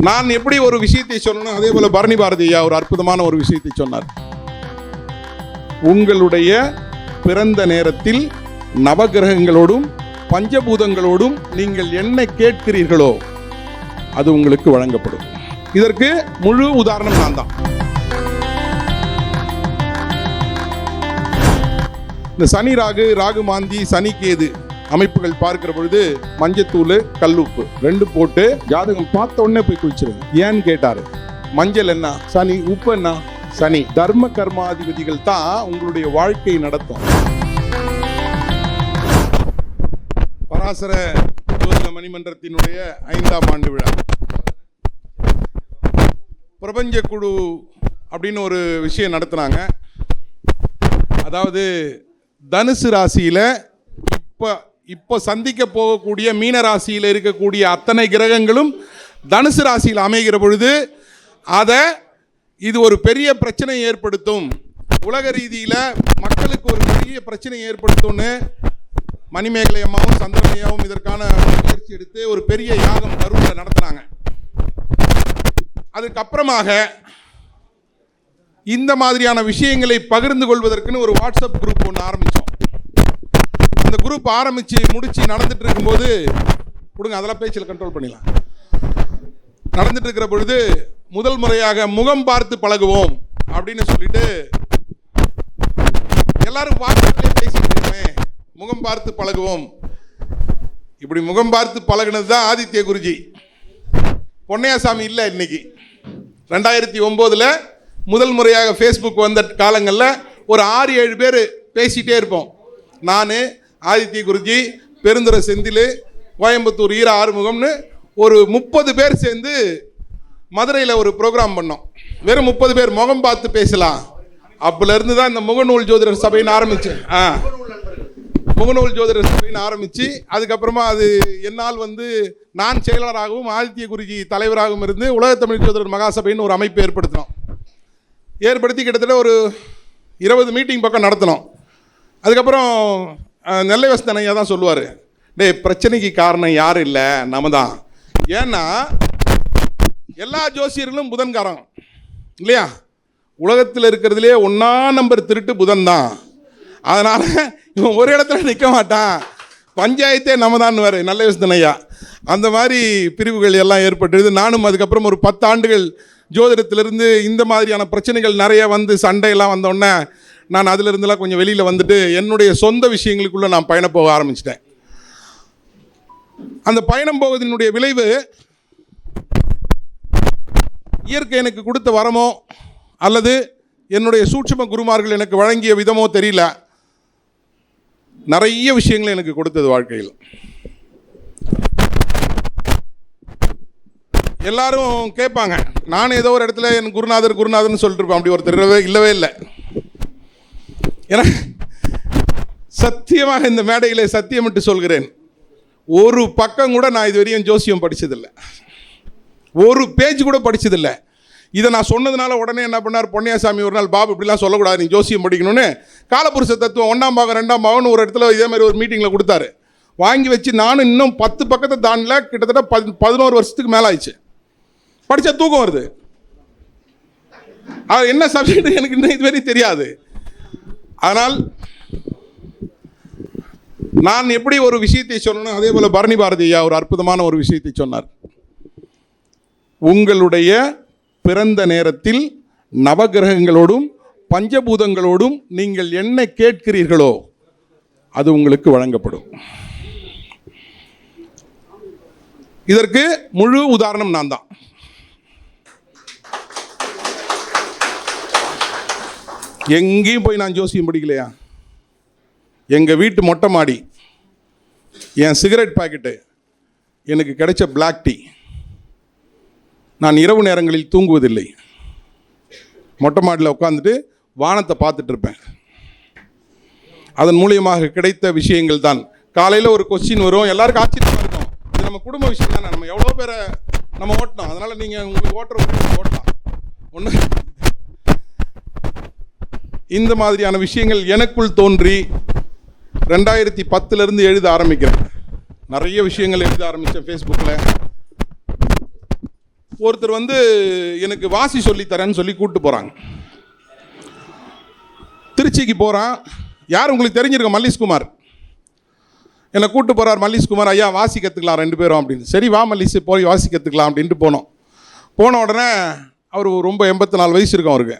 நான் எப்படி ஒரு விஷயத்தை சொன்னேனோ அதே போல பரணி பாரதி ஐயா ஒரு அற்புதமான ஒரு விஷயத்தை சொன்னார். உங்களுடைய பிறந்த நேரத்தில் நவகிரகங்களோடும் பஞ்சபூதங்களோடும் நீங்கள் என்ன கேட்கிறீர்களோ அது உங்களுக்கு வழங்கப்படும். இதற்கு முழு உதாரணம் நான் தான். இந்த சனி ராகு, ராகு மாந்தி, சனி கேது அமைப்புகள் பார்க்கிற பொழுது மஞ்சத்தூள், கல்லுப்பு ரெண்டு போட்டு ஜாதகம் பார்த்த உடனே போய் குளிச்சிருங்க. ஏன்னு கேட்டாரு. மஞ்சள் என்ன சனி, உப்பு என்ன சனி. தர்ம கர்மாதிபதிகள் தான் உங்களுடைய வாழ்க்கையை நடத்தும். பராசர ஜோதிட மணிமன்றத்தினுடைய 5ஆம் ஆண்டு விழா, பிரபஞ்ச குழு அப்படின்னு ஒரு விஷயம் நடத்தினாங்க. அதாவது தனுசு ராசியில இப்போ சந்திக்க போகக்கூடிய மீன ராசியில் இருக்கக்கூடிய அத்தனை கிரகங்களும் தனுசு ராசியில் அமைகிற பொழுது இது ஒரு பெரிய பிரச்சனை ஏற்படுத்தும், உலக ரீதியில் மக்களுக்கு ஒரு பெரிய பிரச்சனை ஏற்படுத்தும்னு மணிமேகலை அம்மாவும் சந்திரமையாவும் இதற்கான முயற்சி எடுத்து ஒரு பெரிய யாகம் கரூரில் நடத்தினாங்க. அதுக்கப்புறமாக இந்த மாதிரியான விஷயங்களை பகிர்ந்து கொள்வதற்குன்னு ஒரு வாட்ஸ்அப் குரூப் ஒன்று ஆரம்பித்தோம். அந்த குரூப் ஆரம்பித்து முடித்து நடந்துட்டு இருக்கும்போது கொடுங்க, அதெல்லாம் பேச்சில் கண்ட்ரோல் பண்ணிடலாம். நடந்துட்டு இருக்கிற பொழுது முதல் முறையாக முகம் பார்த்து பழகுவோம் அப்படின்னு சொல்லிட்டு எல்லாரும் வாட்ஸ்அப்லேயே பேசிட்டு இருக்கோமே, முகம் பார்த்து பழகுவோம். இப்படி முகம் பார்த்து பழகினது தான் ஆதித்ய குருஜி. பொன்னையாசாமி இல்லை இன்னைக்கு. 2009 முதல் முறையாக ஃபேஸ்புக் வந்த காலங்களில் ஒரு 6-7 பேர் பேசிகிட்டே இருப்போம். நான், ஆதித்ய குருஜி, பெருந்துறை செந்தில், கோயம்புத்தூர் ஈர ஆறுமுகம்னு ஒரு 30 பேர் சேர்ந்து மதுரையில் ஒரு ப்ரோக்ராம் பண்ணோம். வெறும் 30 பேர் முகம் பார்த்து பேசலாம். அப்போலேருந்து தான் இந்த முகநூல் ஜோதிடர் சபைன்னு ஆரம்பிச்சு முகநூல் ஜோதிடர் சபைன்னு ஆரம்பித்து அதுக்கப்புறமா அது என்னால் நான் செயலாளராகவும் ஆதித்ய குருஜி தலைவராகவும் இருந்து உலகத்தமிழ் ஜோதிடர் மகாசபைன்னு ஒரு அமைப்பு ஏற்படுத்தி கிட்டத்தட்ட ஒரு 20 மீட்டிங் பக்கம் நடத்தினோம். அதுக்கப்புறம் நெல்லை வசந்தன் ஐயா தான் சொல்லுவார், பிரச்சனைக்கு காரணம் யாரும் இல்லை, நம்ம தான். ஏன்னா எல்லா ஜோசியர்களும் புதன்காரன் இல்லையா? உலகத்தில் இருக்கிறதுலே 1ஆம் நம்பர் திருட்டு புதன் தான். அதனால் இவன் ஒரு இடத்துல நிற்க மாட்டான், பஞ்சாயத்தே நம்ம தான் வர நெல்லை வசந்தன் ஐயா. அந்த மாதிரி பிரிவுகள் எல்லாம் ஏற்பட்டுது. நானும் அதுக்கப்புறம் ஒரு 10 ஆண்டுகள் ஜோதிடத்திலிருந்து இந்த மாதிரியான பிரச்சனைகள் நிறைய சண்டையெல்லாம் வந்தோடனே நான் அதிலிருந்துலாம் கொஞ்சம் வெளியில் வந்துட்டு என்னுடைய சொந்த விஷயங்களுக்குள்ளே நான் பயணம் போக ஆரம்பிச்சிட்டேன். அந்த பயணம் போவதனுடைய விளைவு இயற்கை எனக்கு கொடுத்த வரமோ அல்லது என்னுடைய சூட்சும குருமார்கள் எனக்கு வழங்கிய விதமோ தெரியல, நிறைய விஷயங்கள் எனக்கு கொடுத்தது வாழ்க்கையில். எல்லாரும் கேட்பாங்க, நான் ஏதோ ஒரு இடத்துல என் குருநாதர்னு சொல்லிட்டு இருப்பேன். அப்படி ஒருத்தர் இல்லவே இல்லை. ஏன்னா சத்தியமாக இந்த மேடையிலே சத்தியமிட்டு சொல்கிறேன், ஒரு பக்கம் கூட நான் இதுவரையும் ஜோசியம் படித்ததில்லை, ஒரு பேஜ் கூட படித்ததில்லை. இதை நான் சொன்னதுனால உடனே என்ன பண்ணார் பொன்னையாசாமி ஒரு நாள், பாபு இப்படிலாம் சொல்லக்கூடாது, நீ ஜோசியம் படிக்கணும்னு காலபுருஷ தத்துவம் 1ஆம் பாகம் 2ஆம் பாகம்னு ஒரு இடத்துல இதே மாதிரி ஒரு மீட்டிங்கில் கொடுத்தாரு. வாங்கி வச்சு நானும் இன்னும் 10 பக்கத்தை தாண்டல, கிட்டத்தட்ட 11 வருஷத்துக்கு மேலே ஆயிடுச்சு. படித்தா தூக்கம் வருது. அது என்ன சப்ஜெக்ட் எனக்கு இன்னும் இதுவரை தெரியாது. ஆனால் நான் எப்படி ஒரு விஷயத்தை சொன்னேனோ அதே போல பரணி பாரதி ஐயா ஒரு அற்புதமான ஒரு விஷயத்தை சொன்னார். உங்களுடைய பிறந்த நேரத்தில் நவகிரகங்களோடும் பஞ்சபூதங்களோடும் நீங்கள் என்ன கேட்கிறீர்களோ அது உங்களுக்கு வழங்கப்படும். இதற்கு முழு உதாரணம் நான் தான். எங்கேயும் போய் நான் ஜோசியம் படிக்கலையா. எங்கள் வீட்டு மொட்டை மாடி, என் சிகரெட் பாக்கெட்டு, எனக்கு கிடைச்ச பிளாக் டீ. நான் இரவு நேரங்களில் தூங்குவதில்லை. மொட்டை மாடியில் உட்காந்துட்டு வானத்தை பார்த்துட்டு இருப்பேன். அதன் மூலியமாக கிடைத்த விஷயங்கள் தான். காலையில் ஒரு கொஸ்டின் வரும், எல்லாருக்கும் ஆச்சரியமாக இருக்கும். இது நம்ம குடும்ப விஷயம் தானே, நம்ம எவ்வளோ பேரை நம்ம ஓட்டணும், அதனால் நீங்கள் உங்களுக்கு ஓட்டலாம் ஒன்று. இந்த மாதிரியான விஷயங்கள் எனக்குள் தோன்றி 2010 எழுத ஆரம்பிக்கிறேன். நிறைய விஷயங்கள் எழுத ஆரம்பித்தேன் ஃபேஸ்புக்கில். ஒருத்தர் வந்து எனக்கு வாசி சொல்லித்தரேன்னு சொல்லி கூப்பிட்டு போகிறாங்க. திருச்சிக்கு போகிறான். யார் உங்களுக்கு தெரிஞ்சிருக்க, மல்லிஷ்குமார். என்னை கூப்பிட்டு போகிறார். மல்லிஷ்குமார் ஐயா வாசி கற்றுக்கலாம் 2 பேரும் அப்படின்னு. சரி வா மல்லிஷ் போய் வாசி கற்றுக்கலாம் அப்படின்ட்டு போனோம். போன உடனே அவர் ரொம்ப 84 வயசு இருக்கும் அவருக்கு.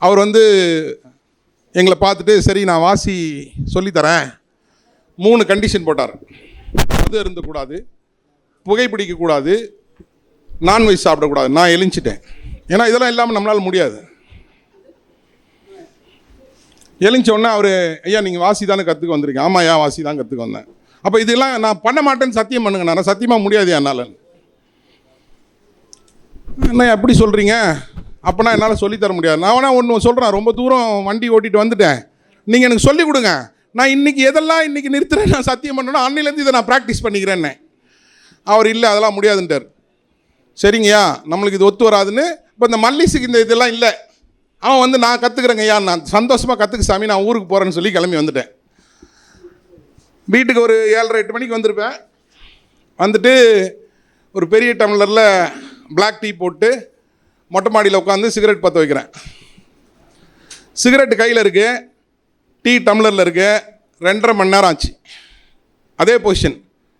அவர் வந்து எங்களை பார்த்துட்டு சரி நான் வாசி சொல்லித்தரேன். 3 கண்டிஷன் போட்டார். அது இருந்தக்கூடாது, புகைப்பிடிக்கக்கூடாது, நான்வெஜ் சாப்பிடக்கூடாது. நான் எழுஞ்சிட்டேன். ஏன்னா இதெல்லாம் இல்லாமல் நம்மளால் முடியாது. எழுந்தோடனே அவர் ஐயா நீங்கள் வாசி தானே கற்றுக்க வந்திருக்கேன். ஆமாம் ஐயா வாசி தான் கற்றுக்க வந்தேன். அப்போ இதெல்லாம் நான் பண்ண மாட்டேன்னு சத்தியம் பண்ணுங்க. நான் சத்தியமாக முடியாது என்னால். என்ன எப்படி சொல்கிறீங்க? அப்போனா என்னால் சொல்லித்தர முடியாது. நான் வேணா ஒன்று சொல்கிறேன். ரொம்ப தூரம் வண்டி ஓட்டிகிட்டு வந்துட்டேன், நீங்கள் எனக்கு சொல்லிக் கொடுங்க. நான் இன்றைக்கி எதெல்லாம் இன்றைக்கி நிறுத்துறேன் நான் சத்தியம் பண்ணணும், அன்னிலேருந்து இதை நான் ப்ராக்டிஸ் பண்ணிக்கிறேன்னே. அவர் இல்லை அதெல்லாம் முடியாதுன்ட்டார். சரிங்கய்யா நம்மளுக்கு இது ஒத்து வராதுன்னு. இப்போ இந்த மல்லிஷுக்கு இந்த இதெல்லாம் இல்லை. அவன் வந்து நான் கற்றுக்குறேங்க ஐயா, நான் சந்தோஷமாக கற்றுக்கு சாமி, நான் ஊருக்கு போகிறேன்னு சொல்லி கிளம்பி வந்துட்டேன். வீட்டுக்கு ஒரு 7:30-8 மணிக்கு வந்திருப்பேன். வந்துட்டு ஒரு பெரிய டம்ளரில் பிளாக் டீ போட்டு மொட்டை மாடியில் உட்காந்து சிகரெட் பற்ற வைக்கிறேன். சிகரெட்டு கையில் இருக்குது, டீ டம்ளரில் இருக்குது. 2.5 மணி நேரம் ஆச்சு அதே பொசிஷன்.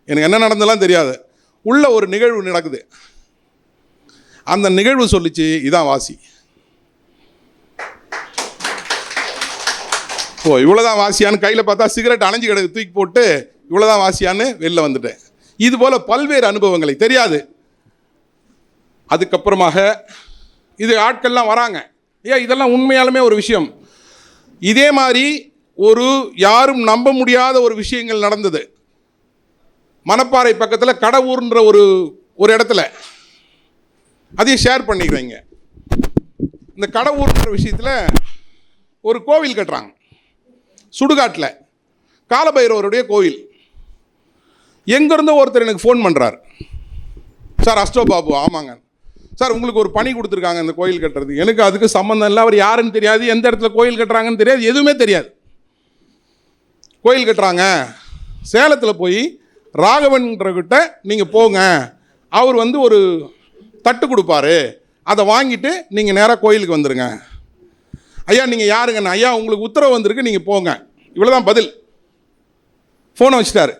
எனக்கு என்ன நடந்ததெல்லாம் தெரியாது. உள்ள ஒரு நிகழ்வு நடக்குது. அந்த நிகழ்வு சொல்லிச்சு இதான் வாசி. ஓ இவ்வளோதான் வாசியான்னு கையில் பார்த்தா சிகரெட் அணைஞ்சு கிடக்கு, தூக்கி போட்டு இவ்வளோதான் வாசியான்னு வெளில வந்துட்டேன். இது போல் பல்வேறு அனுபவங்களை தெரியாது. அதுக்கப்புறமாக இது ஆட்கள்லாம் வராங்க. ஏன் இதெல்லாம் உண்மையாலுமே ஒரு விஷயம். இதே மாதிரி ஒரு யாரும் நம்ப முடியாத ஒரு விஷயங்கள் நடந்தது. மணப்பாறை பக்கத்தில் கடவுர்ன்ற ஒரு இடத்துல அதையும் ஷேர் பண்ணிக்கிறேங்க. இந்த கடவுர்ன்ற விஷயத்தில் ஒரு கோவில் கட்டுறாங்க சுடுகாட்டில், காலபைரவருடைய கோவில். எங்கேருந்தோ ஒருத்தர் எனக்கு ஃபோன் பண்ணுறார். சார் அஷ்டோ பாபு. ஆமாங்க சார், உங்களுக்கு ஒரு பணி கொடுத்துருக்காங்க இந்த கோயில் கட்டுறது. எனக்கு அதுக்கு சம்மந்தம் இல்லை. அவர் யாருன்னு தெரியாது, எந்த இடத்துல கோயில் கட்டுறாங்கன்னு தெரியாது, எதுவுமே தெரியாது. கோயில் கட்டுறாங்க சேலத்தில். போய் ராகவன்றகிட்ட நீங்கள் போங்க, அவர் வந்து ஒரு தட்டு கொடுப்பாரு, அதை வாங்கிட்டு நீங்கள் நேராக கோயிலுக்கு வந்துடுங்க. ஐயா நீங்கள் யாருங்கண்ணா? ஐயா உங்களுக்கு உத்தரவு வந்திருக்கு, நீங்கள் போங்க. இவ்வளோதான் பதில். ஃபோனை வச்சுட்டாரு.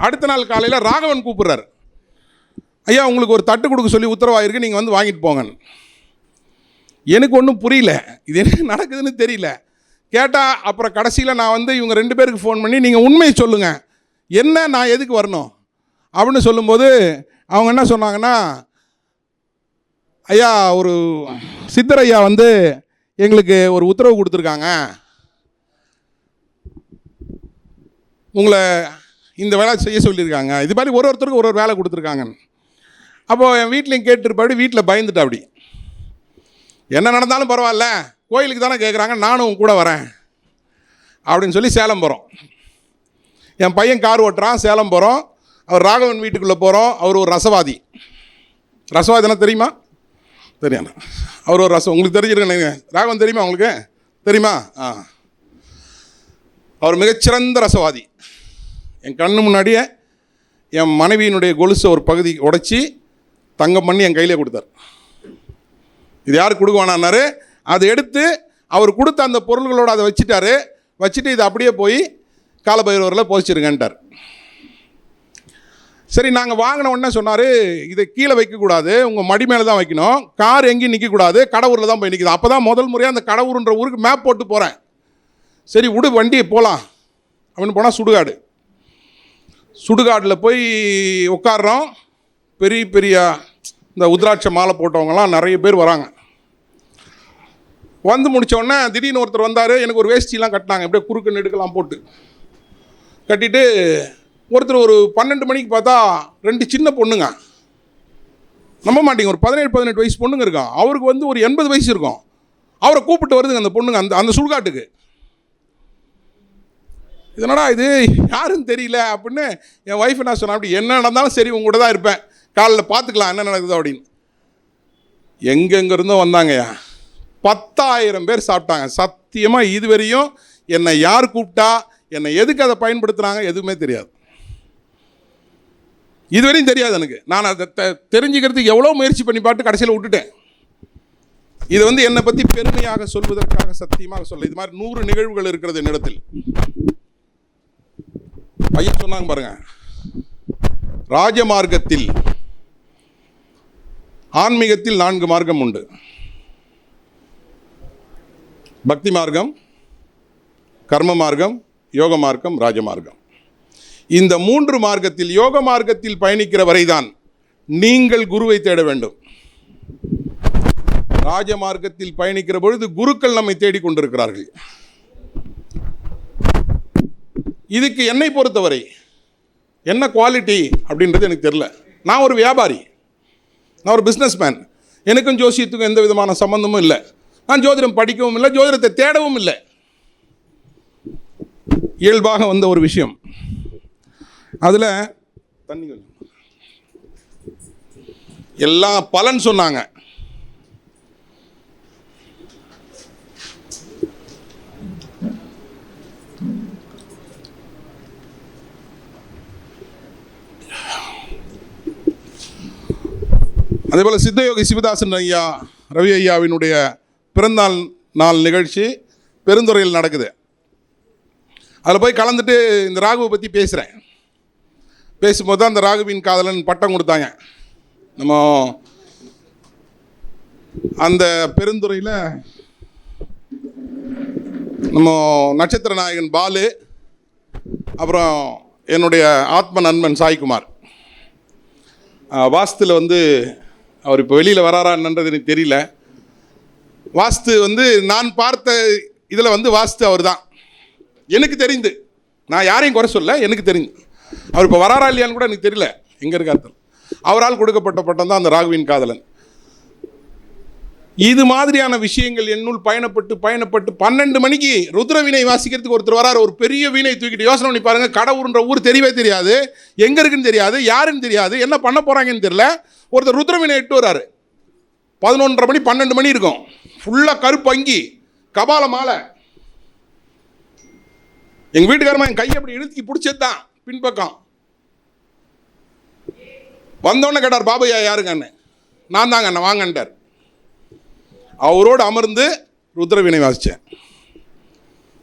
அடுத்த நாள் காலையில் ராகவன் கூப்பிட்றாரு. ஐயா உங்களுக்கு ஒரு தட்டு கொடுக்க சொல்லி உத்தரவாயிருக்கு, நீங்கள் வந்து வாங்கிட்டு போங்கன்னு. எனக்கு ஒன்றும் புரியல, இது என்ன நடக்குதுன்னு தெரியல. கேட்டால் அப்புறம் கடைசியில் நான் வந்து இவங்க 2 பேருக்கு ஃபோன் பண்ணி நீங்கள் உண்மையை சொல்லுங்கள், என்ன நான் எதுக்கு வரணும் அப்படின்னு சொல்லும்போது அவங்க என்ன சொன்னாங்கன்னா, ஐயா ஒரு சித்தரையா வந்து எங்களுக்கு ஒரு உத்தரவு கொடுத்துருக்காங்க, உங்களை இந்த வேலை செய்ய சொல்லியிருக்காங்க. இது மாதிரி ஒருத்தருக்கு ஒரு வேலை கொடுத்துருக்காங்க. அப்போது என் வீட்லையும் கேட்டுருப்பாடி, வீட்டில் பயந்துட்டா. அப்படி என்ன நடந்தாலும் பரவாயில்ல, கோயிலுக்கு தானே கேட்குறாங்க, நானும் கூட வரேன் அப்படின்னு சொல்லி சேலம் போகிறோம். என் பையன் கார் ஓட்டுறான், சேலம் போகிறோம். அவர் ராகவன் வீட்டுக்குள்ளே போகிறோம். அவர் ஒரு ரசவாதி. ரசவாதினா தெரியுமா? தெரியும். அவர் ஒரு உங்களுக்கு தெரிஞ்சிருக்கேன். ராகவன் தெரியுமா உங்களுக்கு? தெரியுமா? அவர் மிகச்சிறந்த ரசவாதி. என் கண்ணு முன்னாடியே என் மனைவியினுடைய கொலுசை ஒரு பகுதி உடைச்சி தங்கம் பண்ணி என் கையிலே கொடுத்தார். இது யார் கொடுக்குவானாரு? அதை எடுத்து அவர் கொடுத்த அந்த பொருள்களோடு அதை வச்சுட்டாரு. வச்சுட்டு இதை அப்படியே போய் காலபைரவரில் போச்சிருங்கன்ட்டார். சரி நாங்கள் வாங்கின உடனே சொன்னார், இதை கீழே வைக்கக்கூடாது, உங்கள் மடி மேலே தான் வைக்கணும், கார் எங்கேயும் நிற்கக்கூடாது, கடவுரில் தான் போய் நிற்கிது. அப்போ தான் முதல் முறையாக அந்த கடவுருன்ற ஊருக்கு மேப் போட்டு போகிறேன். சரி விடு வண்டியை போகலாம் அப்படின்னு போனால் சுடுகாட்டில் போய் உட்காடுறோம். பெரிய பெரிய இந்த உத்ராட்ச மாலை போட்டவங்கலாம் நிறைய பேர் வராங்க. வந்து முடித்தோடனே திடீர்னு ஒருத்தர் வந்தார். எனக்கு ஒரு வேஷ்டிலாம் கட்டினாங்க, எப்படியே குறுக்கு நெடுக்கலாம் போட்டு கட்டிட்டு. ஒருத்தர் ஒரு 12 மணிக்கு பார்த்தா 2 சின்ன பொண்ணுங்க, நம்ப மாட்டீங்க, ஒரு 17-18 வயசு பொண்ணுங்க இருக்கான். அவருக்கு வந்து ஒரு 80 வயசு இருக்கும். அவரை கூப்பிட்டு வருதுங்க அந்த பொண்ணுங்க அந்த சுடுகாட்டுக்கு. இதனடா இது யாருன்னு தெரியல அப்படின்னு என் ஒய்ஃப் என்ன சொன்னா, அப்படி என்ன நடந்தாலும் சரி உங்கள்கிட்ட தான் இருப்பேன், காலையில் பார்த்துக்கலாம் என்ன நடக்குது அப்படின்னு. எங்கெங்கிருந்தோ வந்தாங்கய்யா. 10,000 பேர் சாப்பிட்டாங்க. சத்தியமாக இதுவரையும் என்னை யார் கூப்பிட்டா, என்னை எதுக்கு அதை பயன்படுத்துகிறாங்க எதுவுமே தெரியாது. இதுவரையும் தெரியாது எனக்கு. நான் அதை தெரிஞ்சுக்கிறதுக்கு எவ்வளோ முயற்சி பண்ணி பார்த்து கடைசியில் விட்டுட்டேன். இது என்னை பற்றி பெருமையாக சொல்வதற்காக சத்தியமாக சொல்ல. இது மாதிரி 100 நிகழ்வுகள் இருக்கிறது என்னிடத்தில். ஐயா சொன்னாங்க பாருங்க, ராஜமார்க்கத்தில் ஆன்மீகத்தில் 4 மார்க்கம் உண்டு. பக்தி மார்க்கம், கர்ம மார்க்கம், யோக மார்க்கம், ராஜமார்க்கம். இந்த 3 மார்க்கத்தில் யோக மார்க்கத்தில் பயணிக்கிற வரைதான் நீங்கள் குருவை தேட வேண்டும். ராஜமார்க்கத்தில் பயணிக்கிற பொழுது குருக்கள் நம்மை தேடிக்கொண்டிருக்கிறார்கள். இதுக்கு என்னை பொறுத்தவரை என்ன குவாலிட்டி அப்படின்றது எனக்கு தெரியல. நான் ஒரு வியாபாரி, நான் ஒரு பிஸ்னஸ் மேன். எனக்கும் ஜோசியத்துக்கும் எந்த விதமான சம்பந்தமும் இல்லை. நான் ஜோதிடம் படிக்கவும் இல்லை, ஜோதிடத்தை தேடவும் இல்லை. இயல்பாக வந்த ஒரு விஷயம். அதில் தண்ணி எல்லாம் பலன் சொன்னாங்க. அதேபோல் சித்தயோகி சிவதாசன் ஐயா, ரவி ஐயாவினுடைய பிறந்தநாள் நாள் நிகழ்ச்சி பெருந்துறையில் நடக்குது. அதில் போய் கலந்துட்டு இந்த ராகுவை பற்றி பேசுகிறேன். பேசும்போது தான் அந்த ராகுவின் காதலன் பட்டம் கொடுத்தாங்க. நம்ம அந்த பெருந்துறையில் நம்ம நட்சத்திர நாயகன் பாலு, அப்புறம் என்னுடைய ஆத்ம நண்பன் சாய்குமார். வாஸ்துவில் அவர் இப்போ வெளியில் வராரா என்னன்றது எனக்கு தெரியல. வாஸ்து நான் பார்த்த இதில் வாஸ்து அவர் தான் எனக்கு தெரிந்து. நான் யாரையும் குறை சொல்ல, எனக்கு தெரிஞ்சு. அவர் இப்போ வராரா இல்லையான்னு கூட எனக்கு தெரியல, எங்கே இருக்கார். அவரால் கொடுக்கப்பட்ட பட்டம் தான் அந்த ராகுவின் காதலன். இது மாதிரியான விஷயங்கள் என்னுள் பயணப்பட்டு 12 மணிக்கு ருத்ர வீணை வாசிக்கிறதுக்கு ஒருத்தர் வராரு. ஒரு பெரிய வீணை தூக்கிட்டு. யோசனை பண்ணி பாருங்க, கடவுர்ன்ற ஊர் தெரியவே தெரியாது, எங்கே இருக்குன்னு தெரியாது, யாருன்னு தெரியாது, என்ன பண்ண போகிறாங்கன்னு தெரியல. ஒருத்தர் ருத்ர வீணை இட்டு வராரு. 11:30 மணி 12 மணி இருக்கும். ஃபுல்லாக கருப்பு அங்கி, கபால மாலை. எங்கள் வீட்டுக்காரமா என் கையை அப்படி இழுத்து பிடிச்சது தான் பின்பக்கம். வந்தோடனே கேட்டார், பாபையா யாருங்கன்னு. நான் தாங்க அண்ணன், வாங்கன்ட்டார். அவரோடு அமர்ந்து ருத்ர வீணை வாசித்தேன்.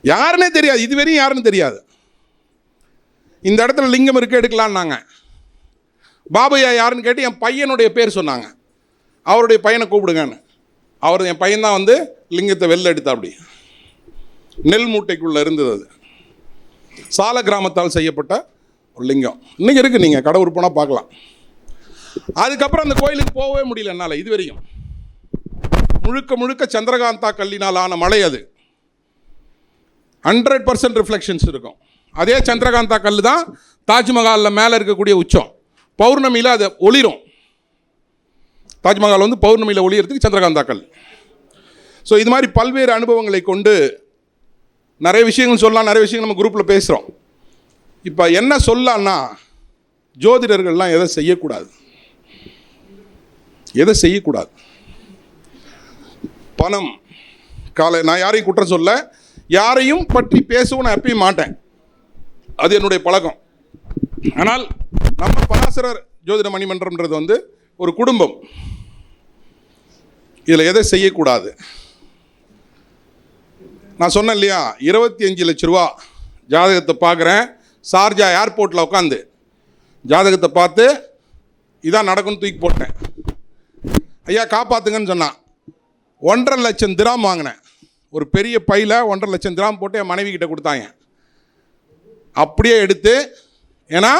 யாருன்னே தெரியாது, இதுவரையும் யாருன்னு தெரியாது. இந்த இடத்துல லிங்கம் இருக்கு, எடுக்கலான்னாங்க. பாபையா யாருன்னு கேட்டு என் பையனுடைய பேர் சொன்னாங்க. அவருடைய பையனை கூப்பிடுங்கன்னு. அவர் என் பையன்தான் லிங்கத்தை வெளில எடுத்தா. அப்படி நெல் மூட்டைக்குள்ளே இருந்தது. அது சால கிராமத்தால் செய்யப்பட்ட ஒரு லிங்கம். இன்னைக்கு இருக்குது, நீங்கள் கடவுள் போனால் பார்க்கலாம். அதுக்கப்புறம் அந்த கோயிலுக்கு போகவே முடியல என்னால். இதுவரையும் முழுக்க சந்திரகாந்தா கல்லினால் ஆன மலை. அது 100% ரிஃப்ளெக்ஷன்ஸ் இருக்கும். அதே சந்திரகாந்தா கல் தான் தாஜ்மஹாலில் மேலே இருக்கக்கூடிய உச்சம். பௌர்ணமியில் அது ஒளிரும். தாஜ்மஹால் பௌர்ணமியில் ஒளியறதுக்கு சந்திரகாந்தா கல். ஸோ இது மாதிரி பல்வேறு அனுபவங்களை கொண்டு நிறைய விஷயங்கள் சொல்லலாம். நிறைய விஷயங்கள் நம்ம குரூப்பில் பேசுகிறோம். இப்போ என்ன சொல்லலான்னா, ஜோதிடர்கள்லாம் எதை செய்யக்கூடாது. பணம் நான் யாரையும் குற்றம் சொல்ல, யாரையும் பற்றி பேசவும் நான் எப்பயும் மாட்டேன். அது என்னுடைய பழக்கம். ஆனால் நம்ம பராசரர் ஜோதிட மணிமன்றம்ன்றது ஒரு குடும்பம். இதில் எதை செய்யக்கூடாது. நான் சொன்னேன் இல்லையா, 25 லட்ச ரூபா ஜாதகத்தை பார்க்குறேன். சார்ஜா ஏர்போர்ட்டில் உட்காந்து ஜாதகத்தை பார்த்து இதான் நடக்கும்னு தூக்கி போட்டேன். ஐயா காப்பாற்றுங்கன்னு சொன்னான். 1.5 லட்சம் திராம் வாங்கினேன். ஒரு பெரிய பையில் 1.5 லட்சம் திராம் போட்டு என் மனைவி கிட்ட கொடுத்தாங்க. அப்படியே எடுத்து, ஏன்னா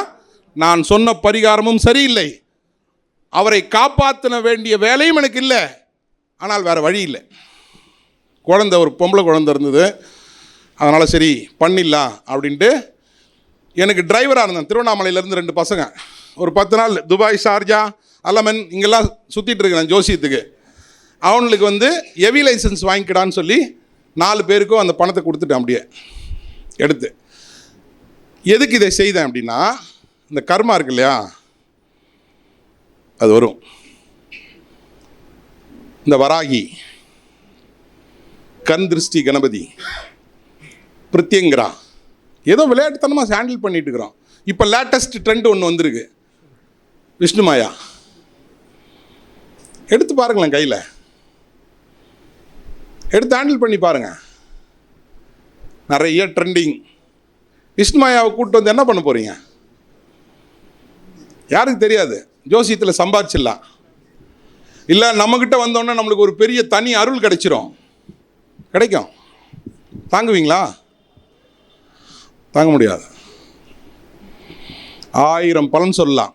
நான் சொன்ன பரிகாரமும் சரியில்லை, அவரை காப்பாற்ற வேண்டிய வேலையும் எனக்கு இல்லை. ஆனால் வேறு வழி இல்லை. குழந்தை, ஒரு பொம்பளை குழந்தை இருந்தது. அதனால் சரி பண்ணிடலாம் அப்படின்ட்டு எனக்கு டிரைவராக இருந்தேன். திருவண்ணாமலையிலேருந்து 2 பசங்க ஒரு 10 நாள் துபாய், ஷார்ஜா, அல்லமன் இங்கெல்லாம் சுற்றிட்டு இருக்கிறேன் ஜோசியத்துக்கு. அவனுக்கு ஹெவி லைசன்ஸ் வாங்கிக்கிடான்னு சொல்லி 4 பேருக்கும் அந்த பணத்தை கொடுத்துட்டேன். அப்படியே எடுத்து எதுக்கு இதை செய்தேன் அப்படின்னா, இந்த கர்மா இருக்கு இல்லையா, அது வரும். இந்த வராகி, கண் திருஷ்டி கணபதி, பிரித்யங்கரா, ஏதோ விளையாட்டுத்தனமாக ஹேண்டில் பண்ணிட்டு இருக்கிறோம். இப்போ லேட்டஸ்ட் ட்ரெண்ட் ஒன்று வந்திருக்கு. விஷ்ணுமாயா எடுத்து பாருங்களேன், கையில் எடுத்து ஹேண்டில் பண்ணி பாருங்க. நிறைய ட்ரெண்டிங். விஷ்ணுமாயாவை கூப்பிட்டு வந்து என்ன பண்ண போறீங்க? யாருக்கு தெரியாது. ஜோசியத்தில் சம்பாதிச்சிடலாம். இல்லை நம்மக்கிட்ட வந்தோடனே நம்மளுக்கு ஒரு பெரிய தனி அருள் கிடைச்சிரும். கிடைக்கும். தாங்குவீங்களா? தாங்க முடியாது. 1000 பலன் சொல்லலாம்,